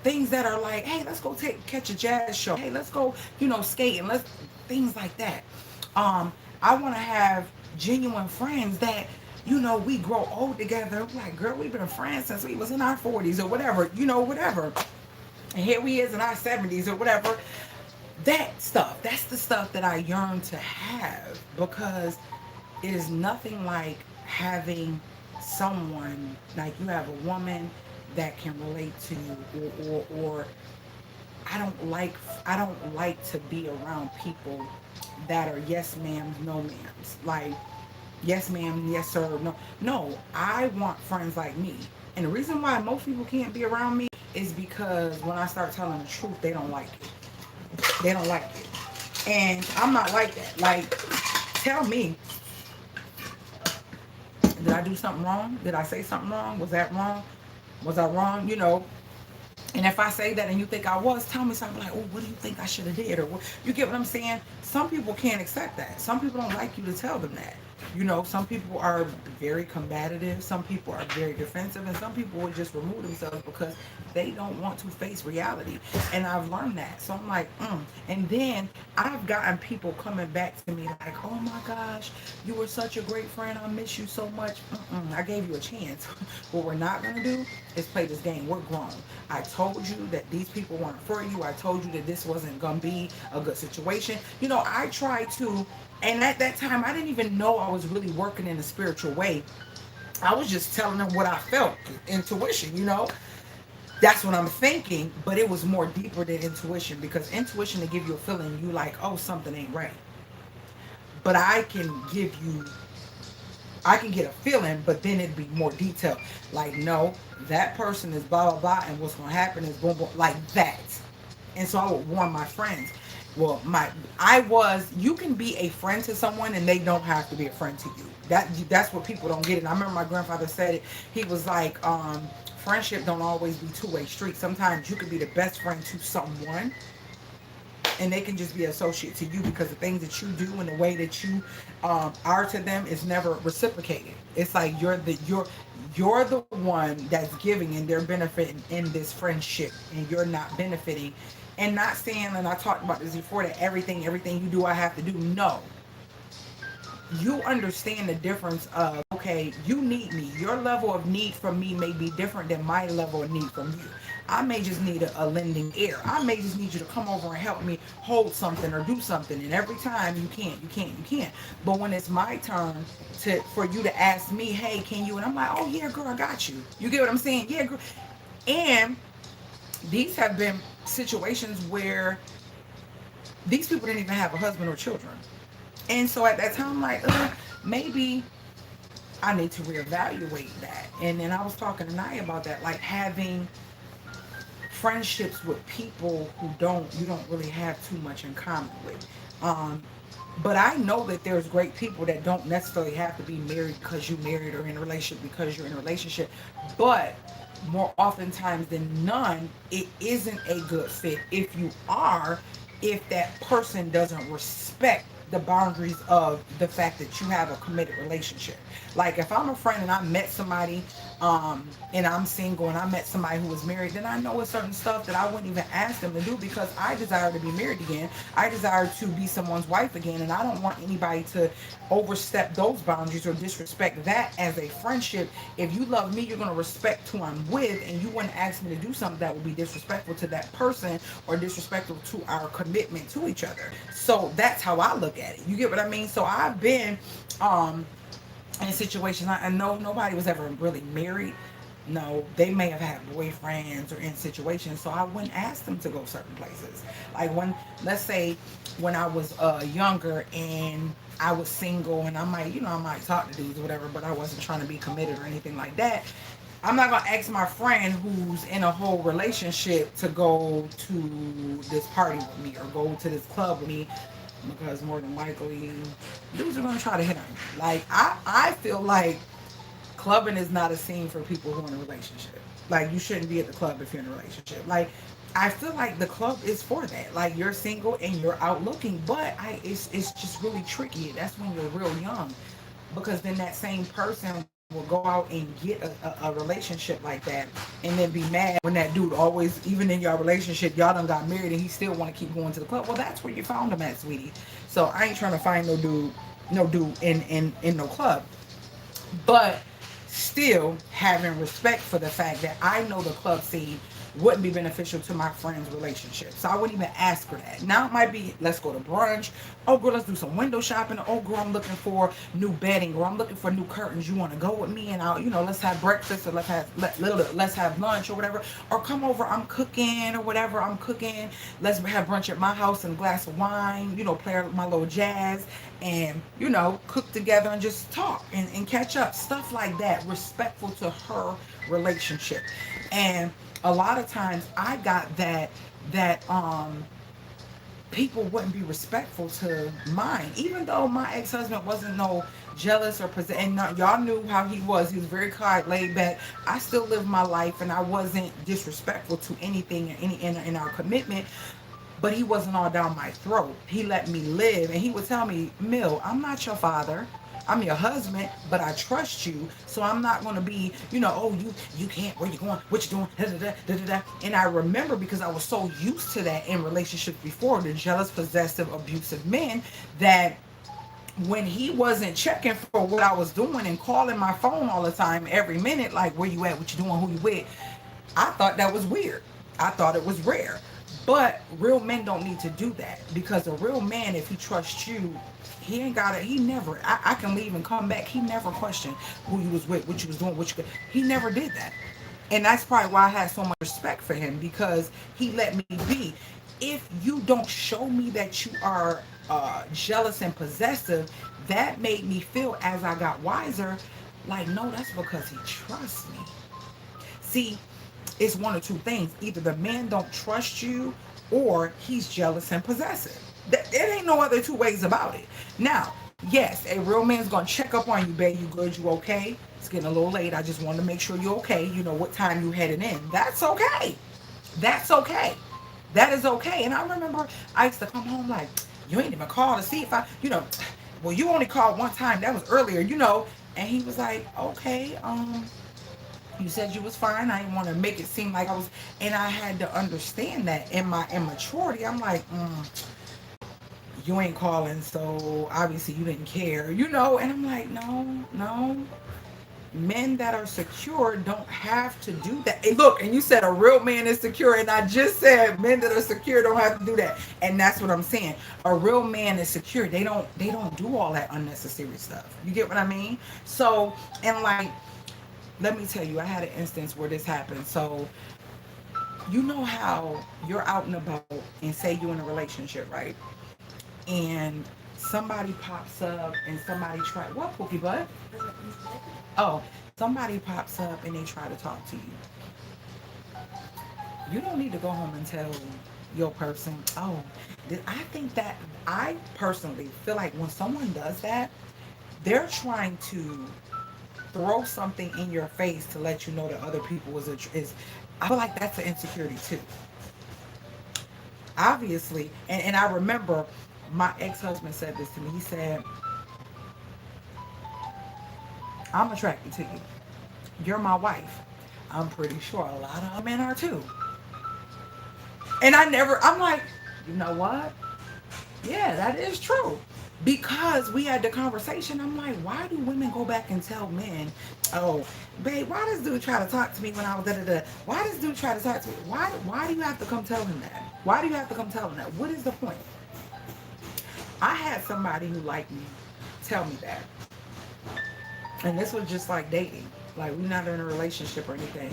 things that are like, hey, let's go catch a jazz show. Hey, let's go, you know, skate, and things like that. I want to have genuine friends that, you know, we grow old together. Like, girl, we've been friends since we was in our 40s or whatever, you know, whatever. And here we is in our 70s or whatever. That stuff, that's the stuff that I yearn to have, because it is nothing like having someone, like you have a woman that can relate to you, or I don't like to be around people that are yes ma'ams, no ma'ams. Like, yes ma'am, yes sir, no. I want friends like me. And the reason why most people can't be around me is because when I start telling the truth, they don't like it. They don't like it. And I'm not like that. Like, tell me, did I do something wrong? Did I say something wrong? Was that wrong? Was I wrong? And if I say that and you think I was, tell me something like, oh, what do you think I should have did? Or what, you get what I'm saying? Some people can't accept that. Some people don't like you to tell them that. Some people are very combative. Some people are very defensive. And some people would just remove themselves because they don't want to face reality. And I've learned that. So I'm like, And then I've gotten people coming back to me like, oh my gosh, you were such a great friend. I miss you so much. I gave you a chance. What we're not going to do is play this game. We're grown. I told you that these people weren't for you. I told you that this wasn't going to be a good situation. I tried to, and at that time, I didn't even know I was really working in a spiritual way. I was just telling them what I felt, intuition. That's what I'm thinking, but it was more deeper than intuition, because intuition to give you a feeling, you like, oh, something ain't right. But I can get a feeling, but then it'd be more detailed. Like, no, that person is blah, blah, blah, and what's going to happen is boom, boom, like that. And so I would warn my friends. Well, you can be a friend to someone and they don't have to be a friend to you. That's what people don't get. And I remember my grandfather said it. He was like, friendship don't always be two-way street. Sometimes you could be the best friend to someone and they can just be associate to you, because the things that you do and the way that you are to them is never reciprocated. It's like you're the one that's giving and they're benefiting in this friendship, and you're not benefiting. And not saying, and I talked about this before, that everything you do I have to do. No. You understand the difference of, okay, you need me. Your level of need from me may be different than my level of need from you. I may just need a lending ear. I may just need you to come over and help me hold something or do something. And every time you can't. But when it's my turn for you to ask me, hey, can you? And I'm like, oh yeah, girl, I got you. You get what I'm saying? Yeah, girl. And these have been situations where these people didn't even have a husband or children. And so at that time, I'm like, maybe I need to reevaluate that. And then I was talking to Naya about that, like having friendships with people who you don't really have too much in common with. But I know that there's great people that don't necessarily have to be married because you're married, or in a relationship because you're in a relationship. But more oftentimes than none, it isn't a good fit if that person doesn't respect the boundaries of the fact that you have a committed relationship. Like if I'm a friend and I met somebody and I'm single and I met somebody who was married, then I know it's certain stuff that I wouldn't even ask them to do, because I desire to be married again. I desire to be someone's wife again, and I don't want anybody to overstep those boundaries or disrespect that as a friendship. If you love me, you're going to respect who I'm with, and you wouldn't ask me to do something that would be disrespectful to that person or disrespectful to our commitment to each other. So that's how I look at it. You get what I mean? So I've been in situations, I know nobody was ever really married. No, they may have had boyfriends or in situations, so I wouldn't ask them to go certain places. Like let's say when I was younger and I was single, and I might talk to dudes or whatever, but I wasn't trying to be committed or anything like that. I'm not gonna ask my friend who's in a whole relationship to go to this party with me or go to this club with me, because more than likely dudes are gonna try to hit on you. Like I feel like clubbing is not a scene for people who are in a relationship. Like, you shouldn't be at the club if you're in a relationship. Like, I feel like the club is for that. Like, you're single and you're out looking, but it's just really tricky. That's when you're real young, because then that same person will go out and get a relationship like that, and then be mad when that dude always, even in your relationship, y'all done got married and he still want to keep going to the club. Well, that's where you found him at, sweetie. So I ain't trying to find no dude in no club. But still having respect for the fact that I know the club scene wouldn't be beneficial to my friend's relationship. So I wouldn't even ask her that. Now it might be, let's go to brunch. Oh girl, let's do some window shopping. Oh girl, I'm looking for new bedding, or I'm looking for new curtains. You want to go with me? And I'll, let's have breakfast, or let's have lunch or whatever. Or come over, I'm cooking or whatever. I'm cooking. Let's have brunch at my house and a glass of wine, play my little jazz and, cook together and just talk and catch up. Stuff like that. Respectful to her relationship. And a lot of times I got that people wouldn't be respectful to mine, even though my ex-husband wasn't no jealous or and y'all knew how he was. He was very quiet, laid back. I still lived my life, and I wasn't disrespectful to anything in our commitment. But he wasn't all down my throat. He let me live, and he would tell me, Mill, I'm not your father. I'm your husband, but I trust you, so I'm not going to be, oh, you can't, where you going, what you doing, da, da, da, da, da, da. And I remember, because I was so used to that in relationships before, the jealous, possessive, abusive men, that when he wasn't checking for what I was doing and calling my phone all the time, every minute, like, where you at, what you doing, who you with, I thought that was weird. I thought it was rare. But real men don't need to do that, because a real man, if he trusts you, he ain't got it. He never, I can leave and come back. He never questioned who you was with, what you was doing, he never did that. And that's probably why I had so much respect for him, because he let me be. If you don't show me that you are jealous and possessive, that made me feel, as I got wiser, like, no, that's because he trusts me. See, it's one or two things. Either the man don't trust you, or he's jealous and possessive. There ain't no other two ways about it. Now, yes, a real man's gonna check up on you, babe. You good? You okay? It's getting a little late. I just wanted to make sure you're okay. You know what time you headed in. That's okay. That's okay. That is okay. And I remember I used to come home like, you ain't even called to see if I, well, you only called one time. That was earlier, And he was like, okay, you said you was fine. I didn't want to make it seem like I was, and I had to understand that in my immaturity. I'm like, you ain't calling, so obviously you didn't care, And I'm like, no. Men that are secure don't have to do that. Hey, look, and you said a real man is secure, and I just said men that are secure don't have to do that, and that's what I'm saying. A real man is secure. They don't do all that unnecessary stuff. You get what I mean? So, and like, let me tell you, I had an instance where this happened. So, you know how you're out and about, and say you're in a relationship, right? And somebody pops up, and somebody what, Pookie Butt? Oh, somebody pops up and they try to talk to you. You don't need to go home and tell your person, oh, I think that, I personally feel like when someone does that, they're trying to throw something in your face to let you know that other people is I feel like that's an insecurity too. Obviously, and I remember my ex-husband said this to me. He said, I'm attracted to you. You're my wife. I'm pretty sure a lot of men are too. And I'm like, you know what? Yeah, that is true. Because we had the conversation, I'm like, why do women go back and tell men, oh, babe, why does dude try to talk to me when I was da-da-da? Why does dude try to talk to me? Why do you have to come tell him that? Why do you have to come tell him that? What is the point? I had somebody who liked me tell me that. And this was just like dating. Like, we're not in a relationship or anything.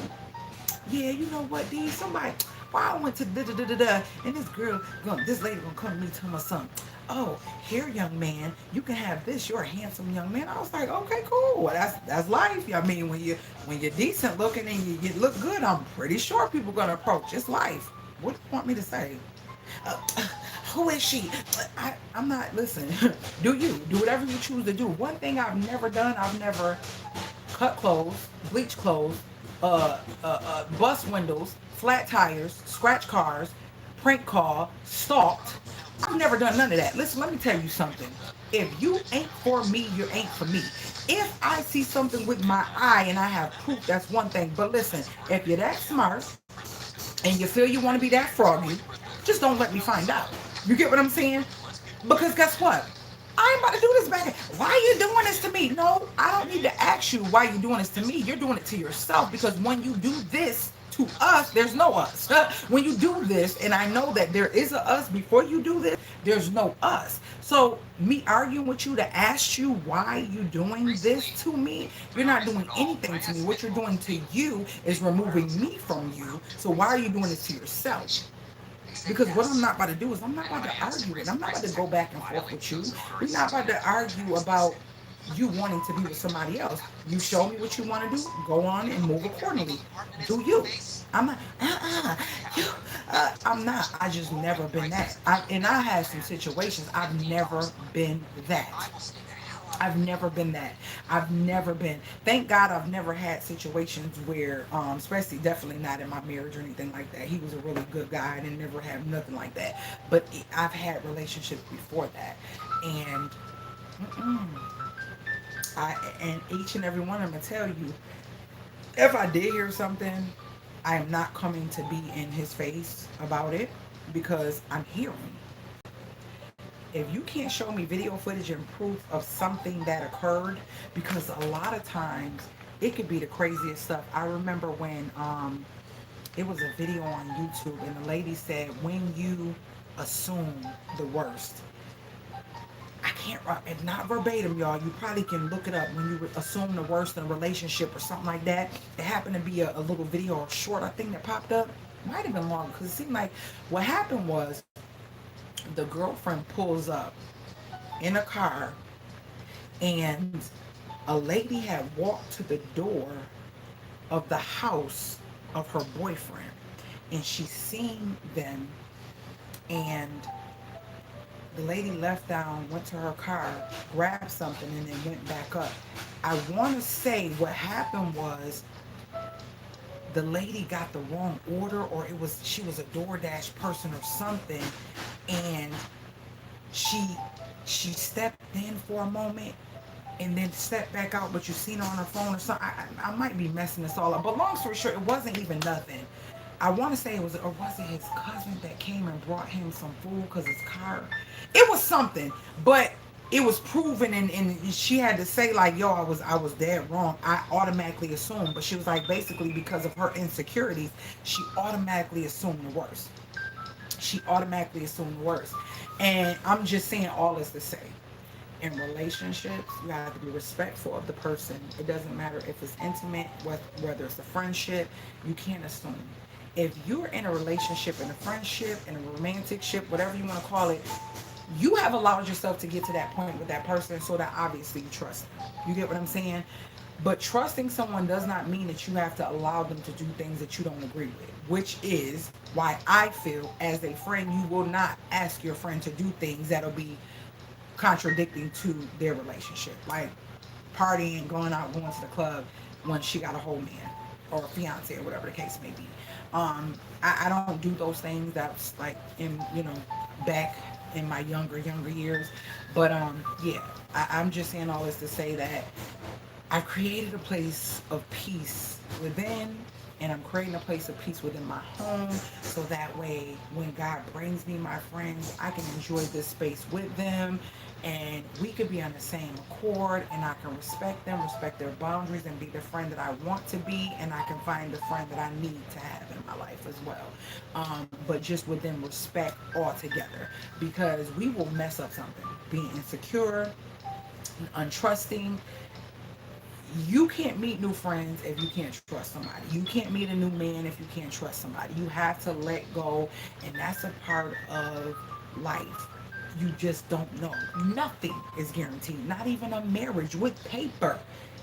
Yeah, you know what, D? Somebody, why I went to da-da-da-da-da, and this lady gonna come to me tell my son, oh, here, young man, you can have this. You're a handsome young man. I was like, okay, cool. Well, that's life. I mean, when you're decent looking and you look good, I'm pretty sure people gonna approach. It's life. What do you want me to say? Uh, who is she? I'm not, listen, do whatever you choose to do. One thing I've never done, I've never cut clothes, bleach clothes, bust windows, flat tires, scratch cars, prank call, stalked. I've never done none of that. Listen, let me tell you something. If you ain't for me, you ain't for me. If I see something with my eye and I have proof, that's one thing. But listen, if you're that smart and you feel you want to be that froggy, just don't let me find out. You get what I'm saying? Because guess what? I ain't about to do this back. Why are you doing this to me? No, I don't need to ask you why you're doing this to me. You're doing it to yourself, because when you do this to us, there's no us. When you do this, and I know that there is a us before you do this, there's no us. So me arguing with you to ask you why you doing this to me, you're not doing anything to me. What you're doing to you is removing me from you. So why are you doing this to yourself? Because what I'm not about to do is, I'm not about to argue it. I'm not about to go back and forth with you. We're not about to argue about you wanting to be with somebody else. You show me what you want to do, go on and move accordingly. Do you? I'm not, you, I'm not. I just never been that. And I had some situations. I've never been that. I've never been that. I've never been. Thank God I've never had situations where, especially definitely not in my marriage or anything like that. He was a really good guy. I didn't never have nothing like that. But I've had relationships before that, and mm-mm, and each and every one of them tell you, if I did hear something, I am not coming to be in his face about it because I'm hearing. If you can't show me video footage and proof of something that occurred, because a lot of times it could be the craziest stuff. I remember when it was a video on YouTube and the lady said, when you assume the worst, I can't, and not verbatim, y'all. You probably can look it up. When you assume the worst in a relationship or something like that. It happened to be a little video or short, I think, that popped up. Might have been long because it seemed like what happened was the girlfriend pulls up in a car and a lady had walked to the door of the house of her boyfriend and she seen them, and the lady left down, went to her car, grabbed something, and then went back up. I want to say what happened was the lady got the wrong order, or she was a DoorDash person or something, and she stepped in for a moment and then stepped back out, but you seen her on her phone or something. I might be messing this all up, but long story short, it wasn't even nothing. I want to say it was, or was it his cousin that came and brought him some food because his car, it was something, but it was proven, and she had to say like, yo, I was dead wrong. I automatically assumed, but she was like, basically because of her insecurities, she automatically assumed the worst. She automatically assumed the worst. And I'm just saying all this to say, in relationships, you have to be respectful of the person. It doesn't matter if it's intimate, whether it's a friendship, you can't assume. If you're in a relationship, in a friendship, in a romantic ship, whatever you want to call it, you have allowed yourself to get to that point with that person so that obviously you trust them. You get what I'm saying? But trusting someone does not mean that you have to allow them to do things that you don't agree with, which is why I feel as a friend, you will not ask your friend to do things that'll be contradicting to their relationship, like partying, going out, going to the club when she got a whole man or a fiance or whatever the case may be. I don't do those things. That's like in, back in my younger years. But yeah, I'm just saying all this to say that I created a place of peace within, and I'm creating a place of peace within my home, so that way when God brings me my friends, I can enjoy this space with them, and we could be on the same accord, and I can respect them, respect their boundaries, and be the friend that I want to be, and I can find the friend that I need to have in my life as well. But just within respect altogether, because we will mess up something. Being insecure, untrusting. You can't meet new friends if you can't trust somebody. You can't meet a new man if you can't trust somebody. You have to let go, and that's a part of life. You just don't know. Nothing is guaranteed. Not even a marriage with paper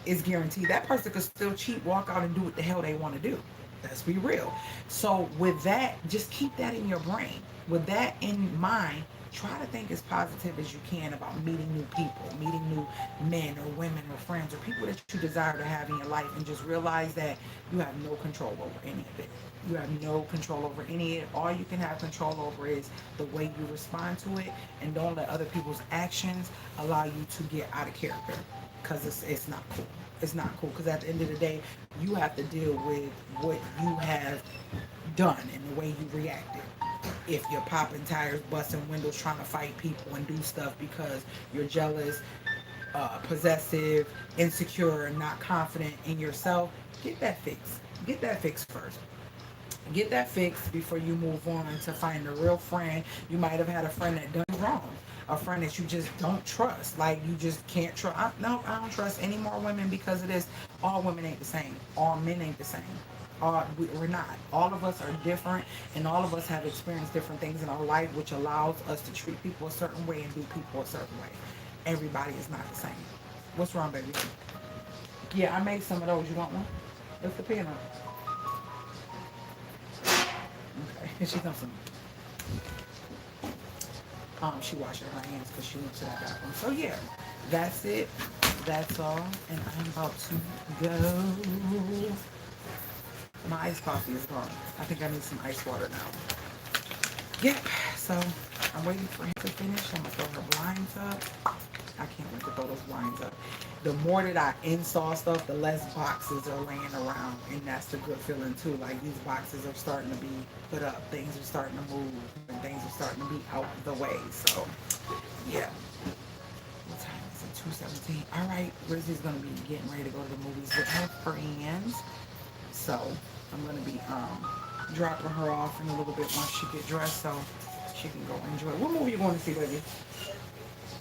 is guaranteed. That person could still cheat, walk out, and do what the hell they want to do. Let's be real. So with that, just keep that in your brain. With that in mind, try to think as positive as you can about meeting new people, meeting new men or women or friends or people that you desire to have in your life, and just realize that you have no control over any of it. You have no control over any of it. All you can have control over is the way you respond to it, and don't let other people's actions allow you to get out of character, because it's not cool. It's not cool, because at the end of the day, you have to deal with what you have done and the way you reacted. If you're popping tires, busting windows, trying to fight people and do stuff because you're jealous, possessive, insecure, and not confident in yourself, get that fixed. Get that fixed first. Get that fixed before you move on to find a real friend. You might have had a friend that done you wrong. A friend that you just don't trust. Like, you just can't trust. No, I don't trust any more women because of this. All women ain't the same. All men ain't the same. We're not. All of us are different, and all of us have experienced different things in our life, which allows us to treat people a certain way and do people a certain way. Everybody is not the same. What's wrong, baby? Yeah, I made some of those. You want one? Lift the pen up. Okay. And she comes from, she washed her hands because she went to that bathroom. So yeah, that's it. That's all. And I'm about to go. My iced coffee is gone. I think I need some ice water now. Yep. So I'm waiting for him to finish. I'm gonna throw her blinds up. I can't wait to throw those blinds up. The more that I install stuff, the less boxes are laying around, and that's the good feeling too. Like these boxes are starting to be put up, things are starting to move, and things are starting to be out of the way. So, yeah. What time is it? 2:17. All right, Rizzy's gonna be getting ready to go to the movies with her friends. So I'm gonna be dropping her off in a little bit once she get dressed, so she can go enjoy. What movie you going to see, baby?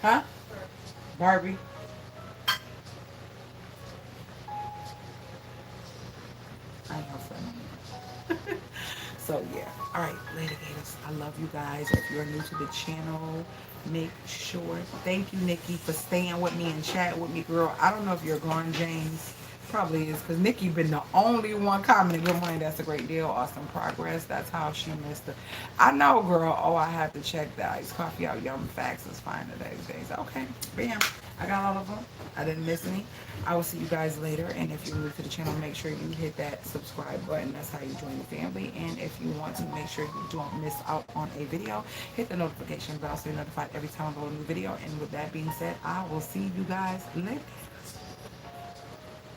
Huh? Barbie. I ain't her friend. So yeah. All right, later, gators. I love you guys. If you're new to the channel, make sure. Thank you, Nikki, for staying with me and chatting with me, girl. I don't know if you're gone, James. Probably is, because Nikki been the only one commenting. Good morning. That's a great deal. Awesome progress. That's how she missed it. I know, girl. Oh, I have to check the iced coffee out. Yum facts is fine today. Okay. Bam. I got all of them. I didn't miss any. I will see you guys later. And if you're new to the channel, make sure you hit that subscribe button. That's how you join the family. And if you want to make sure you don't miss out on a video, hit the notification bell so you're notified every time I upload a new video. And with that being said, I will see you guys later.